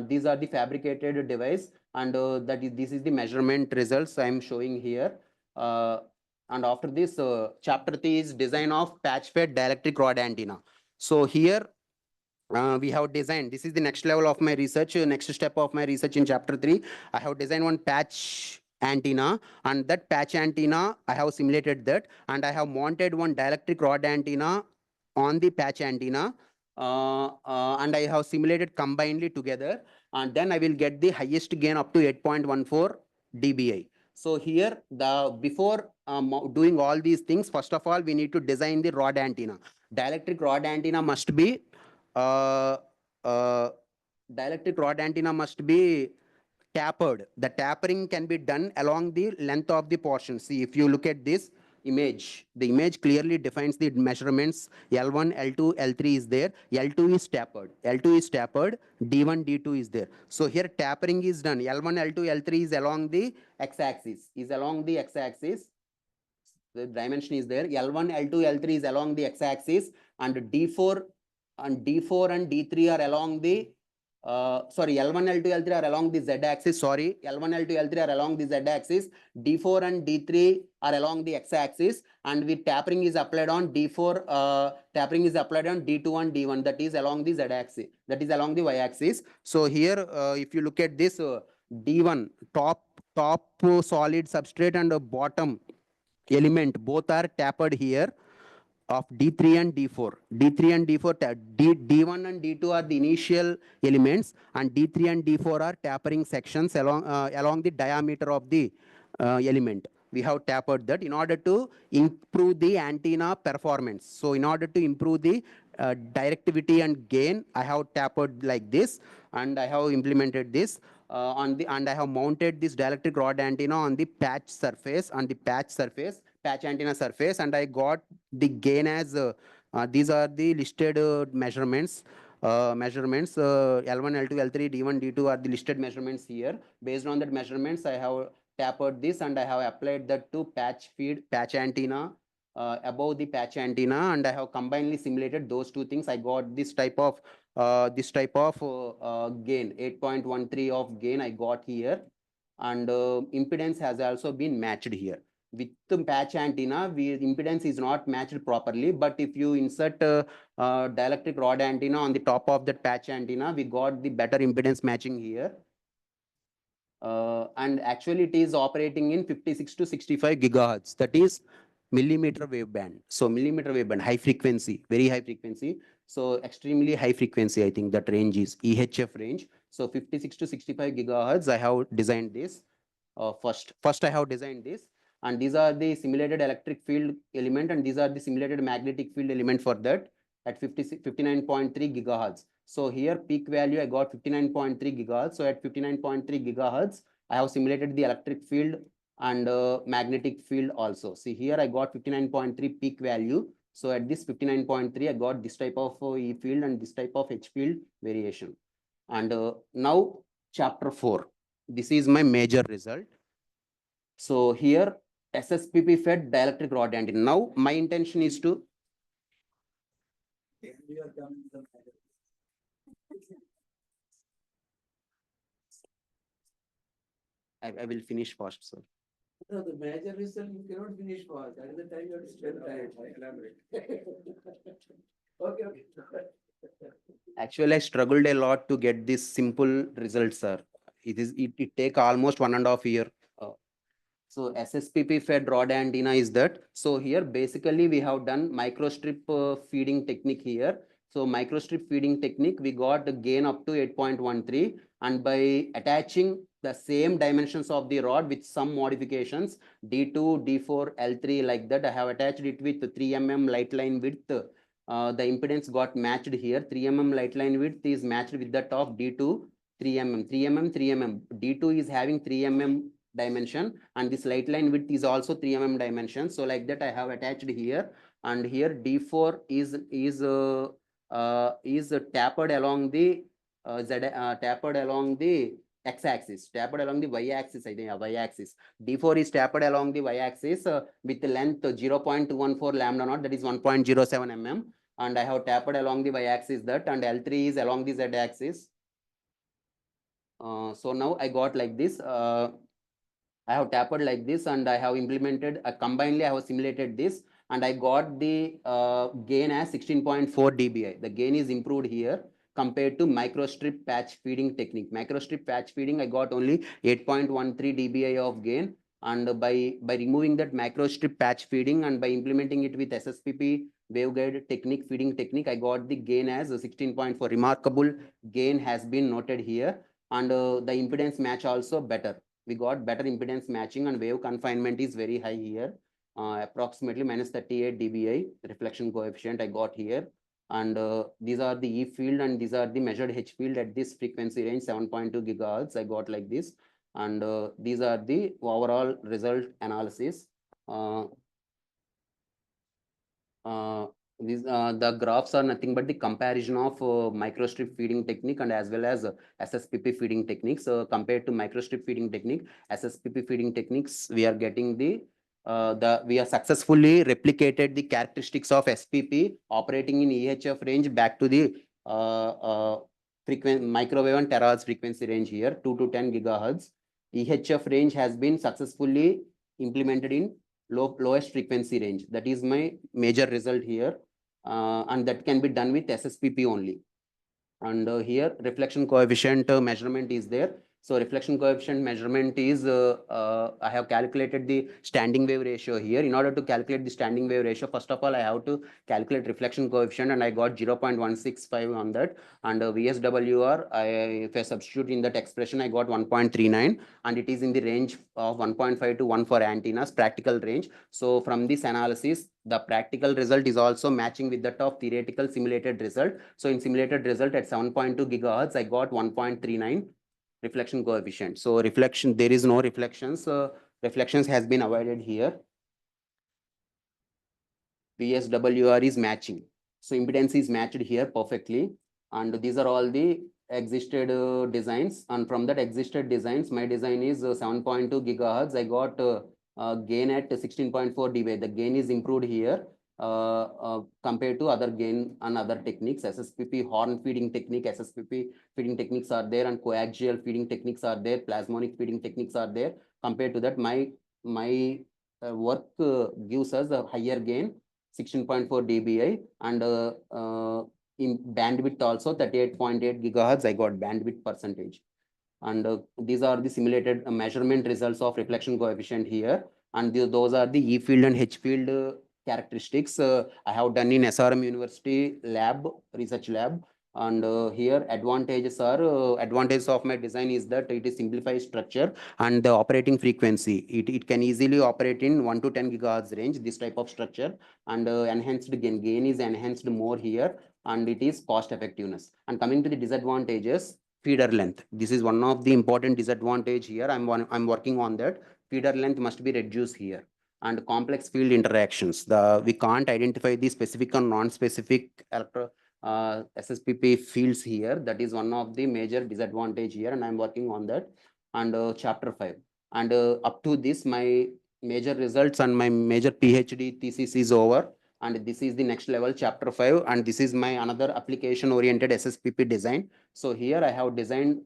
Speaker 5: these are the fabricated device, and this is the measurement results I am showing here. And after this, chapter 3 is design of patch fed dielectric rod antenna. So here we have designed, this is the next level of my research, next step of my research in chapter 3. I have designed one patch antenna, and that patch antenna, I have simulated that, and I have mounted one dielectric rod antenna on the patch antenna, and I have simulated combinedly together, and then I will get the highest gain up to 8.14 dBi. So here, before doing all these things, first of all, we need to design the rod antenna. Dielectric rod antenna must be uh, uh, dielectric rod antenna must be tapered. The tapering can be done along the length of the portion. See, if you look at this image, the image clearly defines the measurements. L1, L2, L3 is there. L2 is tapered. L2 is tapered. D1, D2 is there. So here tapering is done. L1, L2, L3 is along the x-axis. Is along the x-axis. The dimension is there. L1, L2, L3 is along the x-axis, and D4 and D3 are along the sorry, L1, L2, L3 are along the z-axis. Sorry, L1, L2, L3 are along the z-axis. D4 and D3 are along the x-axis, and with tapering is applied on D4. Tapering is applied on D2 and D1. That is along the z-axis. That is along the y-axis. So here, if you look at this, D1 top solid substrate and bottom element both are tapered here of D3 and D4. D3 and D4, D1 and D2 are the initial elements, and D3 and D4 are tapering sections along the diameter of the element. We have tapered that in order to improve the antenna performance. So in order to improve the directivity and gain, I have tapered like this, and I have implemented this and I have mounted this dielectric rod antenna on the patch antenna surface, and I got the gain as these are the listed measurements. L1, L2, L3, D1, D2 are the listed measurements here. Based on that measurements, I have tapered this, and I have applied that to patch antenna above the patch antenna, and I have combinedly simulated those two things. I got this type of gain, 8.13 of gain I got here, and impedance has also been matched here. With the patch antenna, impedance is not matched properly, but if you insert dielectric rod antenna on the top of that patch antenna, we got the better impedance matching here. And actually it is operating in 56 to 65 gigahertz. That is millimeter wave band. So millimeter wave band, high frequency, very high frequency. So extremely high frequency, I think that range is EHF range. So 56 to 65 gigahertz, I have designed this. First I have designed this, and these are the simulated electric field element, and these are the simulated magnetic field element for that at 59.3 gigahertz. So here peak value I got 59.3 gigahertz. So at 59.3 gigahertz, I have simulated the electric field and magnetic field also. See here I got 59.3 peak value. So at this 59.3, I got this type of E field and this type of H field variation. And now chapter 4. This is my major result. So here SSPP fed dielectric rod antenna. Now my intention is to I will finish fast, sir.
Speaker 1: No, the major result you cannot finish fast. That is the time you have to spend time. Elaborate. Okay.
Speaker 5: Actually, I struggled a lot to get this simple result, sir. It take almost 1.5 years. So SSPP fed rod antenna is that. So here basically we have done microstrip feeding technique here. So microstrip feeding technique, we got a gain up to 8.13, and by attaching the same dimensions of the rod with some modifications, D2, D4, L3 like that, I have attached it with 3 mm light line width. The impedance got matched here. 3 mm light line width is matched with that of D2, 3 mm, 3 mm, 3 mm. D2 is having 3 mm dimension, and this light line width is also 3 mm dimension. So like that I have attached here, and here D4 is tapered along the tapered along the x-axis, tapered along the y-axis, I think, y-axis. D4 is tapered along the y-axis with the length 0.214 lambda naught, that is 1.07 mm, and I have tapered along the y-axis that, and L3 is along the z-axis. So now I got like this. I have tapered like this, and I have implemented combinedly I have simulated this, and I got the gain as 16.4 dBi. The gain is improved here compared to microstrip patch feeding technique. Microstrip patch feeding, I got only 8.13 dBi of gain. And by removing that microstrip patch feeding and by implementing it with SSPP waveguide technique, feeding technique, I got the gain as 16.4. Remarkable gain has been noted here. And the impedance match also better. We got better impedance matching and wave confinement is very high here. Approximately minus 38 dBi reflection coefficient I got here. And these are the E field and these are the measured H field at this frequency range 7.2 gigahertz. I got like this. And these are the overall result analysis. The graphs are nothing but the comparison of microstrip feeding technique and as well as SSPP feeding techniques. Compared to microstrip feeding technique, SSPP feeding techniques, we are getting we are successfully replicated the characteristics of SPP operating in EHF range back to the microwave and terahertz frequency range here, 2 to 10 gigahertz. EHF range has been successfully implemented in lowest frequency range. That is my major result here. And that can be done with SSPP only. And here reflection coefficient measurement is there. So reflection coefficient measurement is, I have calculated the standing wave ratio here. In order to calculate the standing wave ratio, first of all, I have to calculate reflection coefficient and I got 0.165 on that. And VSWR, if I substitute in that expression, I got 1.39 and it is in the range of 1.5 to 1 for antennas, practical range. So from this analysis, the practical result is also matching with that of theoretical simulated result. So in simulated result at 7.2 gigahertz, I got 1.39 reflection coefficient. So reflection, there is no reflections. Reflections has been avoided here. VSWR is matching. So impedance is matched here perfectly. And these are all the existed designs. And from that existed designs, my design is 7.2 gigahertz. I got gain at 16.4 dB. The gain is improved here compared to other gain and other techniques. SSPP horn feeding technique, SSPP feeding techniques are there, and coaxial feeding techniques are there, plasmonic feeding techniques are there. Compared to that, my work gives us a higher gain, 16.4 dBi, and in bandwidth also 38.8 gigahertz, I got bandwidth percentage. And these are the simulated measurement results of reflection coefficient here. And those are the E field and H field characteristics I have done in SRM University lab, research lab. And here advantages are, advantages of my design is that it is simplified structure and the operating frequency. It can easily operate in 1 to 10 gigahertz range, this type of structure. And enhanced gain is enhanced more here, and it is cost effectiveness. And coming to the disadvantages, feeder length. This is one of the important disadvantage here. I'm working on that. Feeder length must be reduced here. And complex field interactions. We can't identify the specific and non-specific SSPP fields here. That is one of the major disadvantage here, and I'm working on that. And chapter 5. And up to this, my major results and my major PhD thesis is over. And this is the next level, chapter 5. And this is my another application-oriented SSPP design. So here I have designed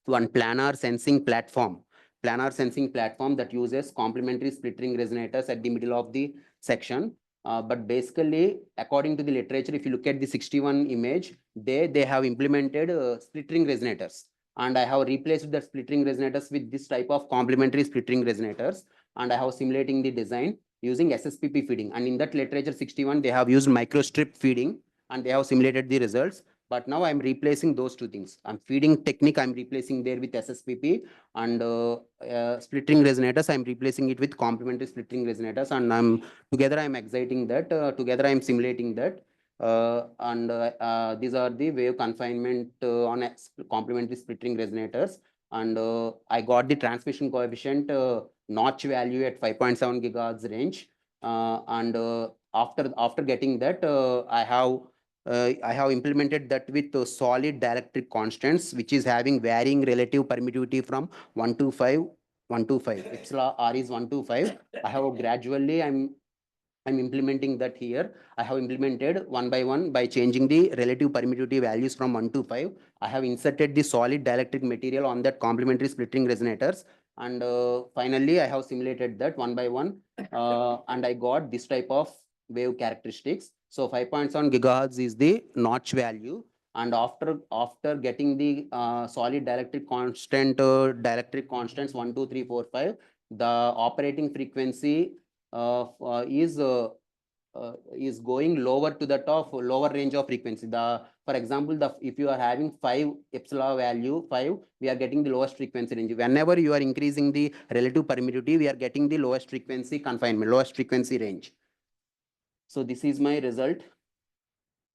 Speaker 5: one planar sensing platform that uses complementary split ring resonators at the middle of the section. But basically, according to the literature, if you look at the 61 image, they have implemented split ring resonators. And I have replaced the split ring resonators with this type of complementary split ring resonators. And I have simulating the design using SSPP feeding. And in that literature 61, they have used microstrip feeding and they have simulated the results. But now I'm replacing those two things. I'm feeding technique, I'm replacing there with SSPP, and split ring resonators, I'm replacing it with complementary split ring resonators. And I'm exciting that, together I'm simulating that. These are the wave confinement on complementary split ring resonators. And I got the transmission coefficient notch value at 5.7 gigahertz range. After getting that, I have implemented that with solid dielectric constants, which is having varying relative permittivity from 1 to 5. Epsilon R is 1 to 5. I have gradually, I'm implementing that here. I have implemented one by one by changing the relative permittivity values from 1 to 5. I have inserted the solid dielectric material on that complementary split ring resonators. And finally, I have simulated that one by one. And I got this type of wave characteristics. So 5.7 gigahertz is the notch value. And after getting the solid dielectric constants 1, 2, 3, 4, 5, the operating frequency is going lower to the top, lower range of frequency. For example, if you are having 5 epsilon value 5, we are getting the lowest frequency range. Whenever you are increasing the relative permittivity, we are getting the lowest frequency confinement, lowest frequency range. So this is my result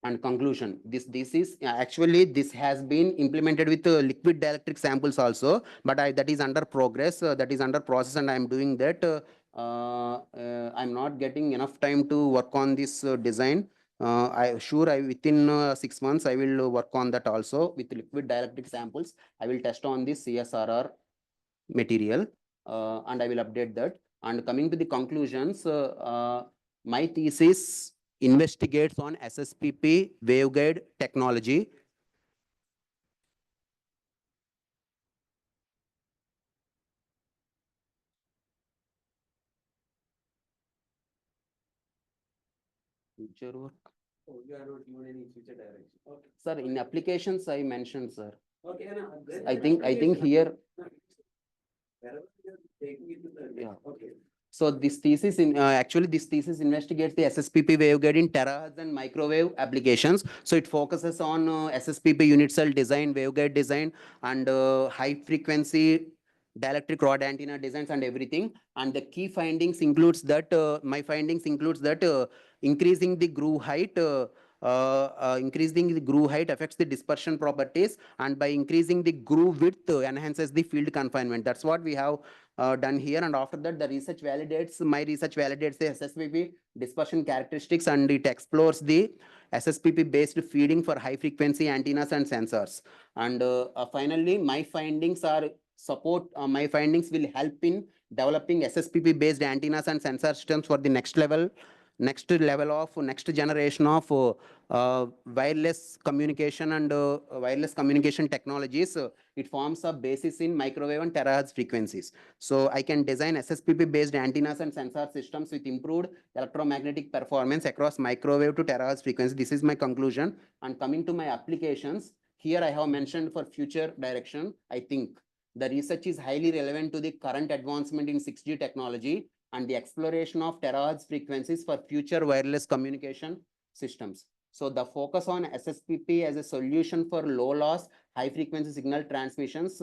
Speaker 5: and conclusion. This is actually, this has been implemented with liquid dielectric samples also, but that is under progress, that is under process, and I am doing that. I'm not getting enough time to work on this design. Within 6 months I will work on that also with liquid dielectric samples. I will test on this CSRR material, and I will update that. And coming to the conclusions, my thesis investigates on SSPP waveguide technology. Future work.
Speaker 1: Oh, you are not given any future direction. Okay.
Speaker 5: Sir, in applications I mentioned, sir.
Speaker 1: Okay, no, then
Speaker 5: I think here.
Speaker 1: Wherever you are taking it to the.
Speaker 5: Yeah.
Speaker 1: Okay.
Speaker 5: So this thesis actually this thesis investigates the SSPP waveguide in terahertz and microwave applications. So it focuses on SSPP unit cell design, waveguide design, and high frequency dielectric rod antenna designs and everything. And the key findings includes that my findings includes that increasing the groove height. Increasing the groove height affects the dispersion properties, and by increasing the groove width enhances the field confinement. That's what we have done here. And after that, my research validates the SSPP dispersion characteristics, and it explores the SSPP based feeding for high frequency antennas and sensors. And finally, my findings will help in developing SSPP based antennas and sensor systems for the next generation of wireless communication and wireless communication technologies. It forms a basis in microwave and terahertz frequencies. So I can design SSPP based antennas and sensor systems with improved electromagnetic performance across microwave to terahertz frequency. This is my conclusion. And coming to my applications, here I have mentioned for future direction. I think the research is highly relevant to the current advancement in 6G technology and the exploration of terahertz frequencies for future wireless communication systems. So the focus on SSPP as a solution for low loss, high frequency signal transmissions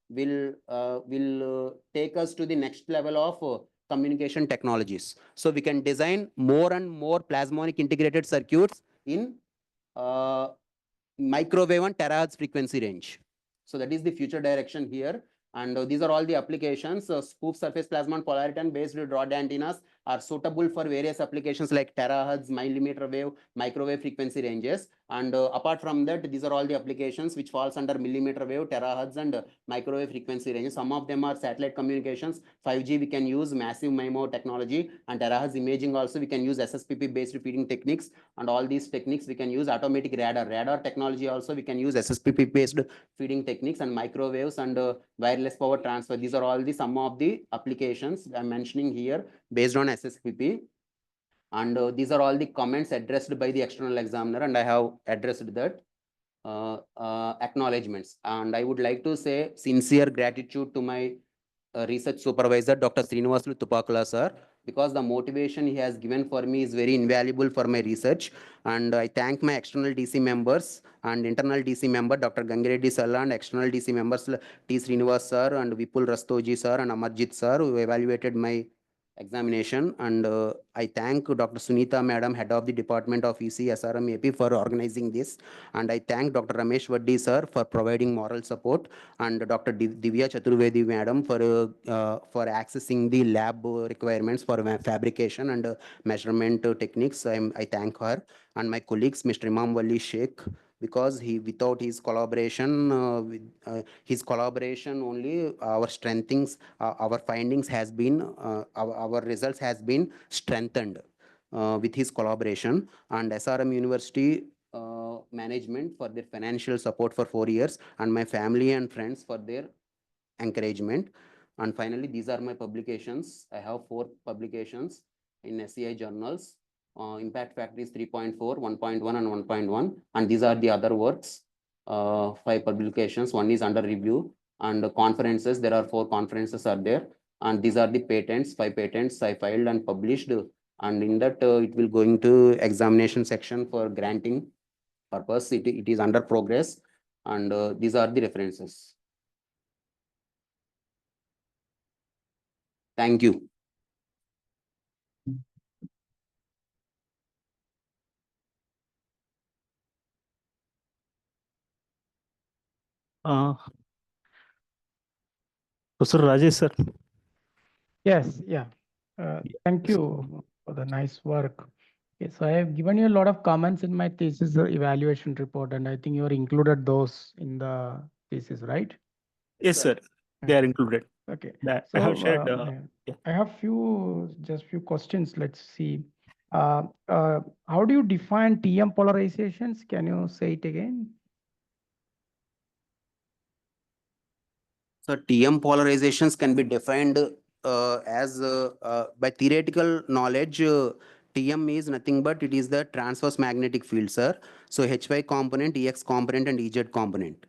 Speaker 5: will take us to the next level of communication technologies. So we can design more and more plasmonic integrated circuits in microwave and terahertz frequency range. So that is the future direction here. And these are all the applications. Spoof surface plasma and polariton based rod antennas are suitable for various applications like terahertz, millimeter wave, microwave frequency ranges. And apart from that, these are all the applications which falls under millimeter wave, terahertz, and microwave frequency ranges. Some of them are satellite communications. 5G we can use massive MIMO technology, and terahertz imaging also we can use SSPP based feeding techniques. And all these techniques we can use automatic radar technology also we can use SSPP based feeding techniques, and microwaves and wireless power transfer. These are all the some of the applications I'm mentioning here based on SSPP. And these are all the comments addressed by the external examiner, and I have addressed that. Acknowledgements. And I would like to say sincere gratitude to my research supervisor, Dr. Srinivasulu Tupakula sir, because the motivation he has given for me is very invaluable for my research. And I thank my external DC members and internal DC member, Dr. Gangireddy Salla, and external DC members, T. Srinivas sir and Vipul Rastoji sir and Amarjit sir, who evaluated my examination. And I thank Dr. Sunita Madam, Head of the Department of EC SRM AP, for organizing this. And I thank Dr. Ramesh Vaddi sir for providing moral support, and Dr. Divya Chaturvedi Madam for accessing the lab requirements for fabrication and measurement techniques. I thank her, and my colleagues, Mr. Imam Wali Sheikh, because without his collaboration, only our our findings has been, our results has been strengthened with his collaboration. And SRM University management for their financial support for 4 years, and my family and friends for their encouragement. And finally, these are my publications. I have 4 publications in SCI journals. Impact factor is 3.4, 1.1 and 1.1. And these are the other works, 5 publications. One is under review, and the conferences, there are 4 conferences are there. And these are the patents, 5 patents I filed and published. And in that, it will going to examination section for granting purpose. It is under progress. And these are the references. Thank you.
Speaker 2: Professor Rajesh, sir.
Speaker 3: Yes, yeah. Thank you for the nice work. Okay, so I have given you a lot of comments in my thesis evaluation report, and I think you included those in the thesis, right?
Speaker 2: Yes, sir. They are included.
Speaker 3: Okay.
Speaker 2: That
Speaker 3: So
Speaker 2: I have shared.
Speaker 3: yeah. I have just few questions. Let's see. How do you define TM polarizations? Can you say it again?
Speaker 5: So TM polarizations can be defined as by theoretical knowledge. TM is nothing but it is the transverse magnetic field, sir. So HY component, EX component, and EZ component.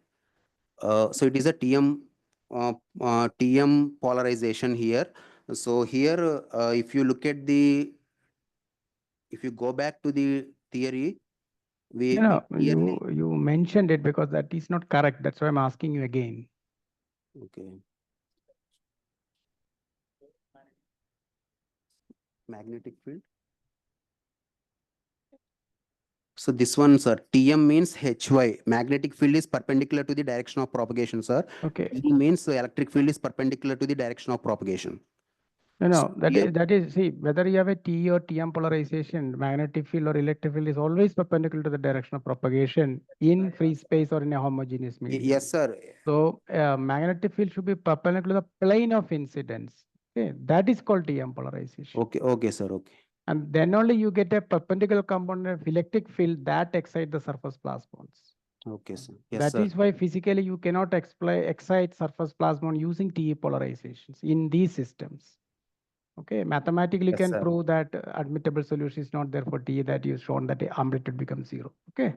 Speaker 5: So it is a TM polarization here. So here, if you look at if you go back to the theory,
Speaker 3: No,
Speaker 5: clearly.
Speaker 3: you mentioned it because that is not correct. That's why I'm asking you again.
Speaker 5: Okay. Magnetic field. So this one, sir, TM means HY. Magnetic field is perpendicular to the direction of propagation, sir.
Speaker 3: Okay.
Speaker 5: ED means the electric field is perpendicular to the direction of propagation.
Speaker 3: No,
Speaker 5: here-
Speaker 3: that is, see, whether you have a T or TM polarization, magnetic field or electric field is always perpendicular to the direction of propagation in free space or in a homogeneous medium.
Speaker 5: Yes, sir.
Speaker 3: So magnetic field should be perpendicular to the plane of incidence. Okay, that is called TM polarization.
Speaker 5: Okay, sir. Okay.
Speaker 3: And then only you get a perpendicular component of electric field that excite the surface plasmons.
Speaker 5: Okay, sir. Yes,
Speaker 3: That
Speaker 5: sir.
Speaker 3: is why physically you cannot excite surface plasmon using TE polarizations in these systems. Okay, mathematically
Speaker 5: Yes,
Speaker 3: can
Speaker 5: sir.
Speaker 3: prove that admittable solution is not there for TE, that you shown that the amplitude becomes 0. Okay,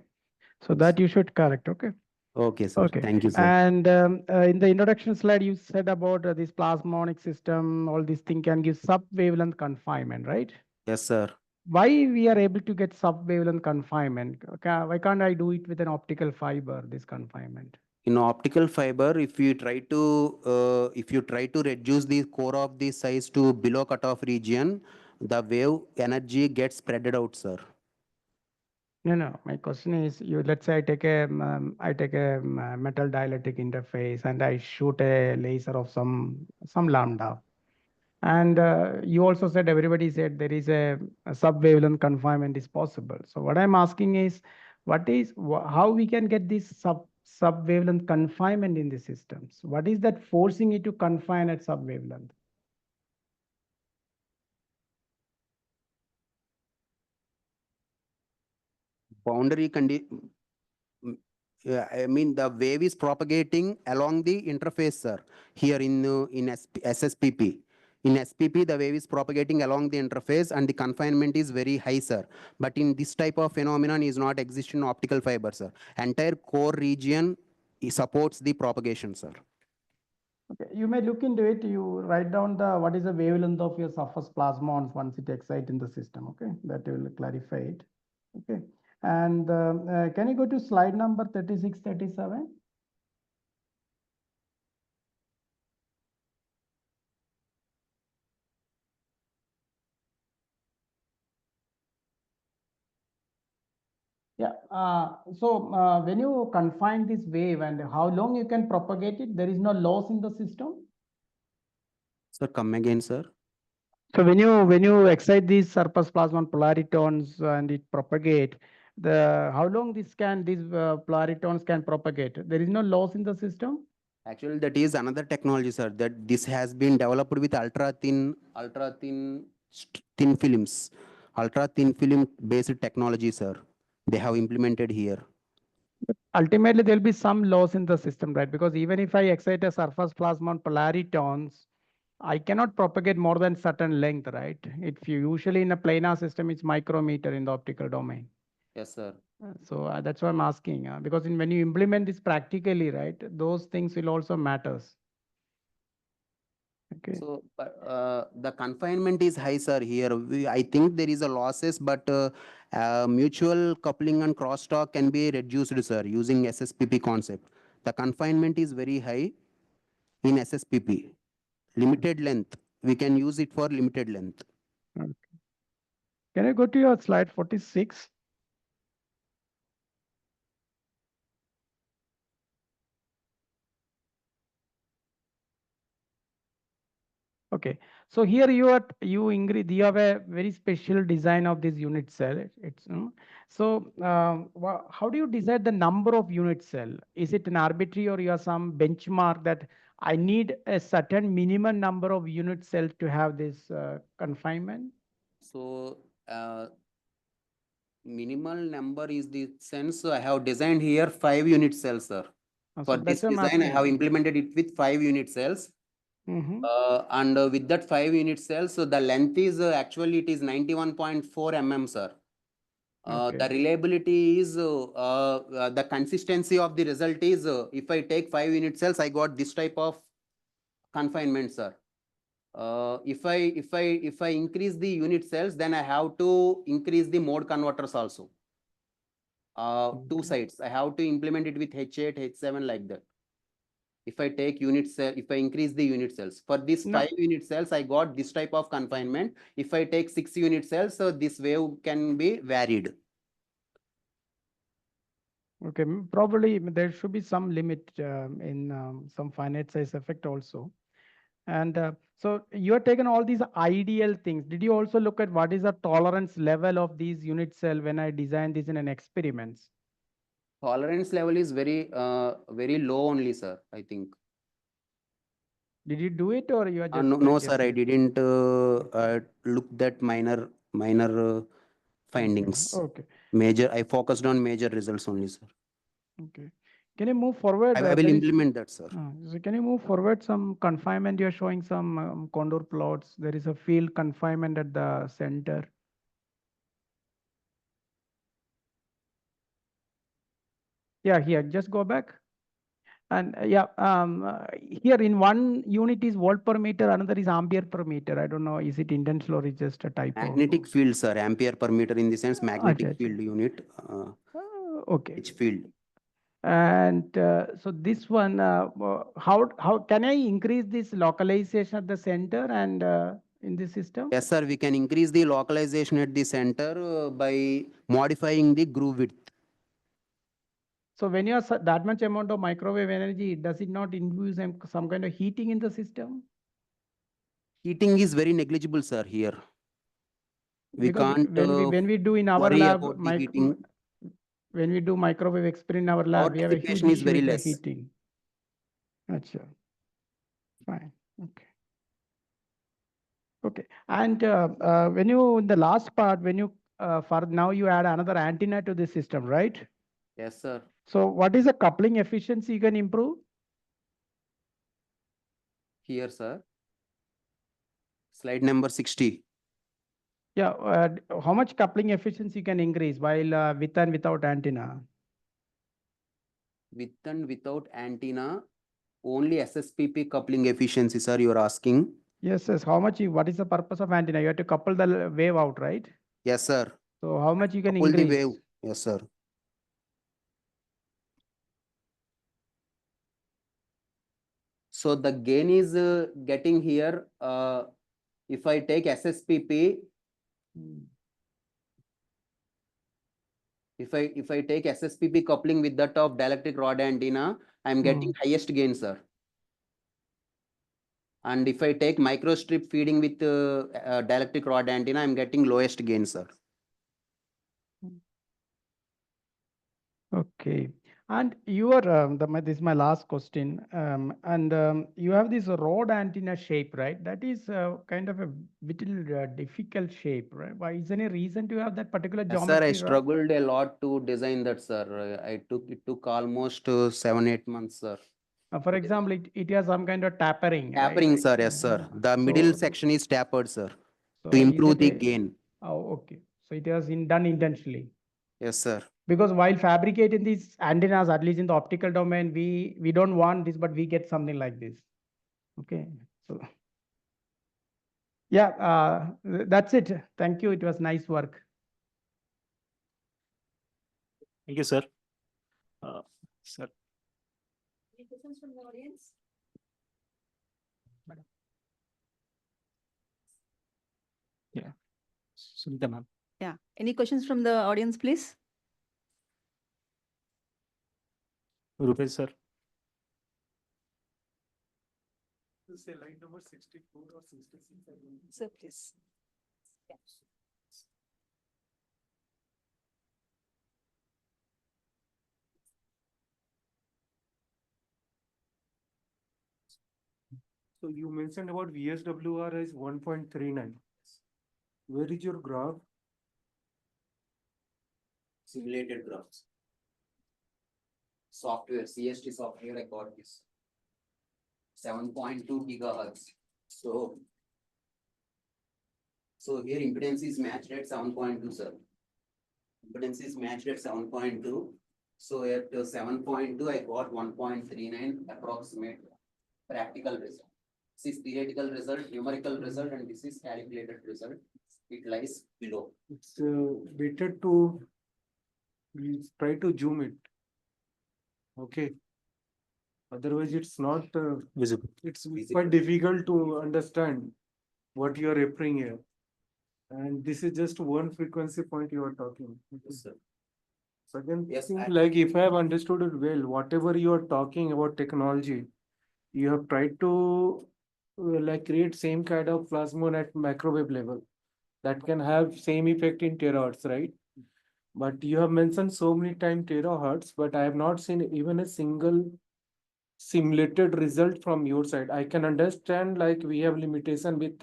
Speaker 3: so that you should correct. Okay.
Speaker 5: Okay, sir.
Speaker 3: Okay.
Speaker 5: Thank you, sir.
Speaker 3: And in the introduction slide, you said about this plasmonic system, all these things can give sub-wavelength confinement, right?
Speaker 5: Yes, sir.
Speaker 3: Why we are able to get sub-wavelength confinement? Why can't I do it with an optical fiber, this confinement?
Speaker 5: In optical fiber, if you try to reduce the core of the size to below cutoff region, the wave energy gets spread out, sir.
Speaker 3: No. My question is, let's say I take a metal dielectric interface and I shoot a laser of some lambda. And you also said, everybody said there is a sub-wavelength confinement is possible. So what I'm asking is, how we can get this sub-wavelength confinement in the systems? What is that forcing it to confine at sub-wavelength?
Speaker 5: Boundary condition. Yeah, I mean the wave is propagating along the interface, sir. Here in SSPP. In SPP, the wave is propagating along the interface and the confinement is very high, sir. But in this type of phenomenon is not exist in optical fiber, sir. Entire core region supports the propagation, sir.
Speaker 3: Okay, you may look into it. You write down what is the wavelength of your surface plasmons once it excites in the system. Okay, that will clarify it. Okay, and can you go to slide number 36, 37? Yeah. So when you confine this wave and how long you can propagate it, there is no loss in the system.
Speaker 5: Sir, come again, sir.
Speaker 3: So when you excite these surface plasmon polaritons and it propagate, how long these polaritons can propagate? There is no loss in the system.
Speaker 5: Actually, that is another technology, sir. That this has been developed with ultra thin films, ultra thin film based technology, sir. They have implemented here.
Speaker 3: Ultimately, there'll be some loss in the system, right? Because even if I excite a surface plasmon polaritons, I cannot propagate more than certain length, right? If you usually in a planar system, it's micrometer in the optical domain.
Speaker 5: Yes, sir.
Speaker 3: So that's why I'm asking, because when you implement this practically, right, those things will also matters. Okay.
Speaker 5: So, the confinement is high, sir, here. I think there is a losses, but mutual coupling and crosstalk can be reduced, sir, using SSPP concept. The confinement is very high in SSPP. Limited length. We can use it for limited length.
Speaker 3: Okay. Can I go to your slide 46? Okay, so here you have a very special design of this unit cell. So how do you decide the number of unit cell? Is it an arbitrary or you have some benchmark that I need a certain minimum number of unit cells to have this confinement?
Speaker 5: So, minimal number is the sense I have designed here 5 unit cells, sir.
Speaker 3: So
Speaker 5: For this
Speaker 3: that's what I'm
Speaker 5: design, I have
Speaker 3: asking.
Speaker 5: implemented it with 5 unit cells.
Speaker 3: Mhm.
Speaker 5: And with that 5 unit cells, so the length is actually it is 91.4 mm, sir. The
Speaker 3: Okay.
Speaker 5: reliability is the consistency of the result is if I take 5 unit cells, I got this type of confinement, sir. If I increase the unit cells, then I have to increase the mode converters also. Two
Speaker 3: Okay.
Speaker 5: sides. I have to implement it with H8, H7 like that. If I take unit cell, if I increase the unit cells for this
Speaker 3: No.
Speaker 5: 5 unit cells, I got this type of confinement. If I take 6 unit cells, so this wave can be varied.
Speaker 3: Okay, probably there should be some limit in some finite size effect also. And so you have taken all these ideal things. Did you also look at what is the tolerance level of these unit cell when I design this in an experiments?
Speaker 5: Tolerance level is very low only, sir, I think.
Speaker 3: Did you do it or you are just
Speaker 5: No, sir, I
Speaker 3: guessing?
Speaker 5: didn't look that minor findings.
Speaker 3: Okay.
Speaker 5: Major, I focused on major results only, sir.
Speaker 3: Okay. Can you move forward?
Speaker 5: I will implement that, sir.
Speaker 3: So can you move forward some confinement? You're showing some contour plots. There is a field confinement at the center. Yeah, here, just go back. And here in one unit is volt per meter, another is ampere per meter. I don't know, is it intentional or is just a typo?
Speaker 5: Magnetic field, sir, ampere per meter in the sense magnetic
Speaker 3: Acha, acha.
Speaker 5: field unit,
Speaker 3: Okay.
Speaker 5: H field.
Speaker 3: And so this one, how can I increase this localization at the center and in the system?
Speaker 5: Yes, sir, we can increase the localization at the center by modifying the groove width.
Speaker 3: So when you have that much amount of microwave energy, does it not induce some kind of heating in the system?
Speaker 5: Heating is very negligible, sir, here. We
Speaker 3: Because
Speaker 5: can't
Speaker 3: when we do in our
Speaker 5: worry
Speaker 3: lab,
Speaker 5: about the heating.
Speaker 3: when we do microwave experiment in our lab, we have a huge
Speaker 5: dissipation is
Speaker 3: issue
Speaker 5: very
Speaker 3: with the
Speaker 5: less.
Speaker 3: heating. Acha. Fine. Okay. Okay. And when you in the last part, when you for now you add another antenna to the system, right?
Speaker 5: Yes, sir.
Speaker 3: So what is the coupling efficiency you can improve?
Speaker 5: Here, sir. Slide number 60.
Speaker 3: Yeah. How much coupling efficiency you can increase while with and without antenna?
Speaker 5: With and without antenna, only SSPP coupling efficiency, sir, you are asking.
Speaker 3: Yes, yes. How much? What is the purpose of antenna? You have to couple the wave out, right?
Speaker 5: Yes, sir.
Speaker 3: So how much you can
Speaker 5: Couple the
Speaker 3: increase?
Speaker 5: wave. Yes, sir. So the gain is getting here. If I take SSPP, if I take SSPP coupling with that of dielectric rod antenna, I am getting highest gain, sir. And if I take microstrip feeding with dielectric rod antenna, I am getting lowest gain, sir.
Speaker 3: Okay. And you are this is my last question. And you have this rod antenna shape, right? That is kind of a little difficult shape, right? Why is there any reason to have that particular
Speaker 5: Yes, sir, I
Speaker 3: geometry?
Speaker 5: struggled a lot to design that, sir. It took almost 7-8 months, sir.
Speaker 3: For example, it has some kind of tapering, right?
Speaker 5: Tapering, sir, yes, sir. The middle
Speaker 3: So-
Speaker 5: section is tapered, sir,
Speaker 3: So
Speaker 5: to
Speaker 3: is
Speaker 5: improve
Speaker 3: it
Speaker 5: the
Speaker 3: a-
Speaker 5: gain.
Speaker 3: Oh, okay. So it has done intentionally.
Speaker 5: Yes, sir.
Speaker 3: Because while fabricating these antennas, at least in the optical domain, we don't want this, but we get something like this. Okay, so yeah, that's it. Thank you. It was nice work.
Speaker 2: Thank you, sir. Sir,
Speaker 6: Any questions from the audience?
Speaker 2: Sunita ma'am.
Speaker 6: Yeah. Any questions from the audience, please?
Speaker 2: Rupesh, sir.
Speaker 4: Say line number 64 or 66.
Speaker 6: Sir, please. Yeah.
Speaker 4: So you mentioned about VSWR is 1.39. Where is your graph?
Speaker 5: Simulated graphs. Software, CST software, I got this. 7.2 gigahertz. So here impedance is matched at 7.2, sir. Impedance is matched at 7.2. So at 7.2, I got 1.39 approximate practical result. This is theoretical result, numerical result, and this is calculated result. It lies below.
Speaker 4: It's better to try to zoom it. Okay. Otherwise, it's not,
Speaker 2: Visible.
Speaker 4: it's
Speaker 5: Visible.
Speaker 4: quite difficult to understand what you are referring here. And this is just one frequency point you are talking.
Speaker 5: Yes, sir.
Speaker 4: Second
Speaker 5: Yes,
Speaker 4: thing,
Speaker 5: I-
Speaker 4: like if I have understood it well, whatever you are talking about technology, you have tried to like create same kind of plasmon at microwave level that can have same effect in terahertz, right? But you have mentioned so many times terahertz, but I have not seen even a single simulated result from your side. I can understand like we have limitation with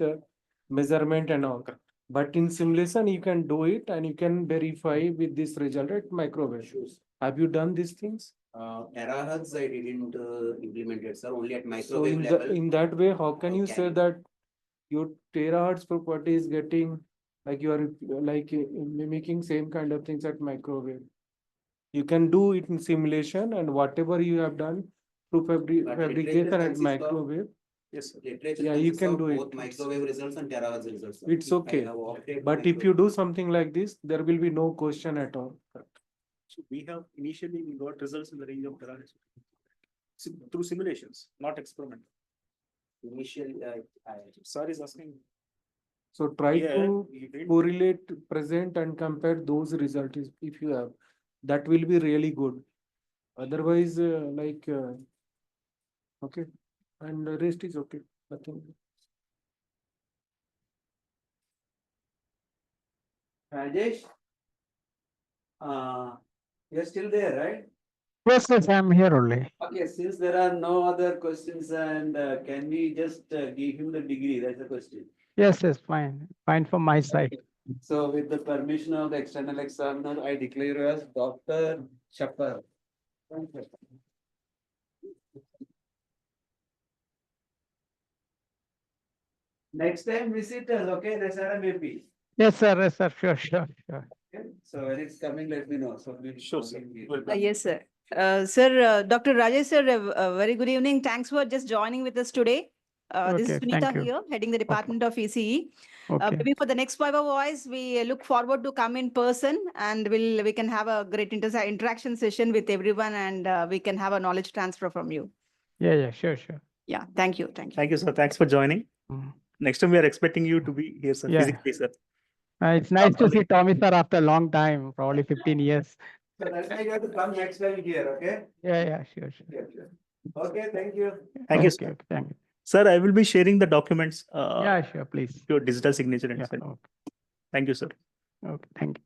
Speaker 4: measurement and all. But in simulation, you can do it and you can verify with this result at microwave. Have you done these things?
Speaker 5: Terahertz, I didn't implement it, sir, only at
Speaker 4: So
Speaker 5: microwave level.
Speaker 4: in that way, how can
Speaker 5: How
Speaker 4: you
Speaker 5: can
Speaker 4: say
Speaker 5: you-
Speaker 4: that your terahertz property is getting like you are like mimicking same kind of things at microwave? You can do it in simulation and whatever you have done through
Speaker 5: But literature
Speaker 4: fabrication at
Speaker 5: consists of-
Speaker 4: microwave,
Speaker 5: Yes, sir. Literature
Speaker 4: Yeah, you
Speaker 5: consists
Speaker 4: can
Speaker 5: of
Speaker 4: do it.
Speaker 5: both microwave results and terahertz results. sir.
Speaker 4: It's
Speaker 5: If I
Speaker 4: okay.
Speaker 5: have opted
Speaker 4: but if you
Speaker 5: microwave-
Speaker 4: do something like this, there will be no question at all.
Speaker 2: So we have initially we got results in the range of terahertz through simulations, not experiment.
Speaker 5: Initially,
Speaker 2: Sir is asking.
Speaker 4: So try
Speaker 2: Yeah,
Speaker 4: to
Speaker 2: we did.
Speaker 4: correlate present and compare those results if you have. That will be really good. Otherwise, okay, and the rest is okay, nothing.
Speaker 1: Rajesh? You're still there, right?
Speaker 3: Yes, I'm here only.
Speaker 1: Okay, since there are no other questions and can we just give him the degree? That's the question.
Speaker 3: Yes, fine from my side.
Speaker 1: So with the permission of the external examiner, I declare you as Dr. Chapar. Thank you. Next time visit us, okay? That's our maybe.
Speaker 3: Yes, sir, sure.
Speaker 1: Okay? So when it's coming, let me know. So we'll.
Speaker 2: Sure, sir.
Speaker 6: Yes, sir. Sir, Dr. Rajesh, sir, very good evening. Thanks for just joining with us today. This is
Speaker 3: Okay,
Speaker 6: Sunita
Speaker 3: thank you.
Speaker 6: here, heading the Department of ECE.
Speaker 3: Okay,
Speaker 6: Maybe for the next Viva Voice, we look forward to come in person and we can have a great interaction session with everyone and we can have a knowledge transfer from you.
Speaker 3: yeah, sure.
Speaker 6: Yeah, thank you. Thank you.
Speaker 2: Thank you, sir. Thanks for joining.
Speaker 3: Mm.
Speaker 2: Next time we are expecting you to be here, sir,
Speaker 3: Yeah.
Speaker 2: physically, sir.
Speaker 3: It's nice to see Tommy sir after a long time, probably 15 years.
Speaker 1: So that's why you have to come next time here, okay?
Speaker 3: Yeah, sure.
Speaker 1: Sure. Okay, thank you.
Speaker 2: Thank you,
Speaker 3: Okay,
Speaker 2: sir.
Speaker 3: thank you.
Speaker 2: Sir, I will be sharing the documents.
Speaker 3: Yeah, sure, please.
Speaker 2: Your digital signature and
Speaker 3: Yeah,
Speaker 2: send.
Speaker 3: okay,
Speaker 2: Thank you, sir.
Speaker 3: okay, thank you.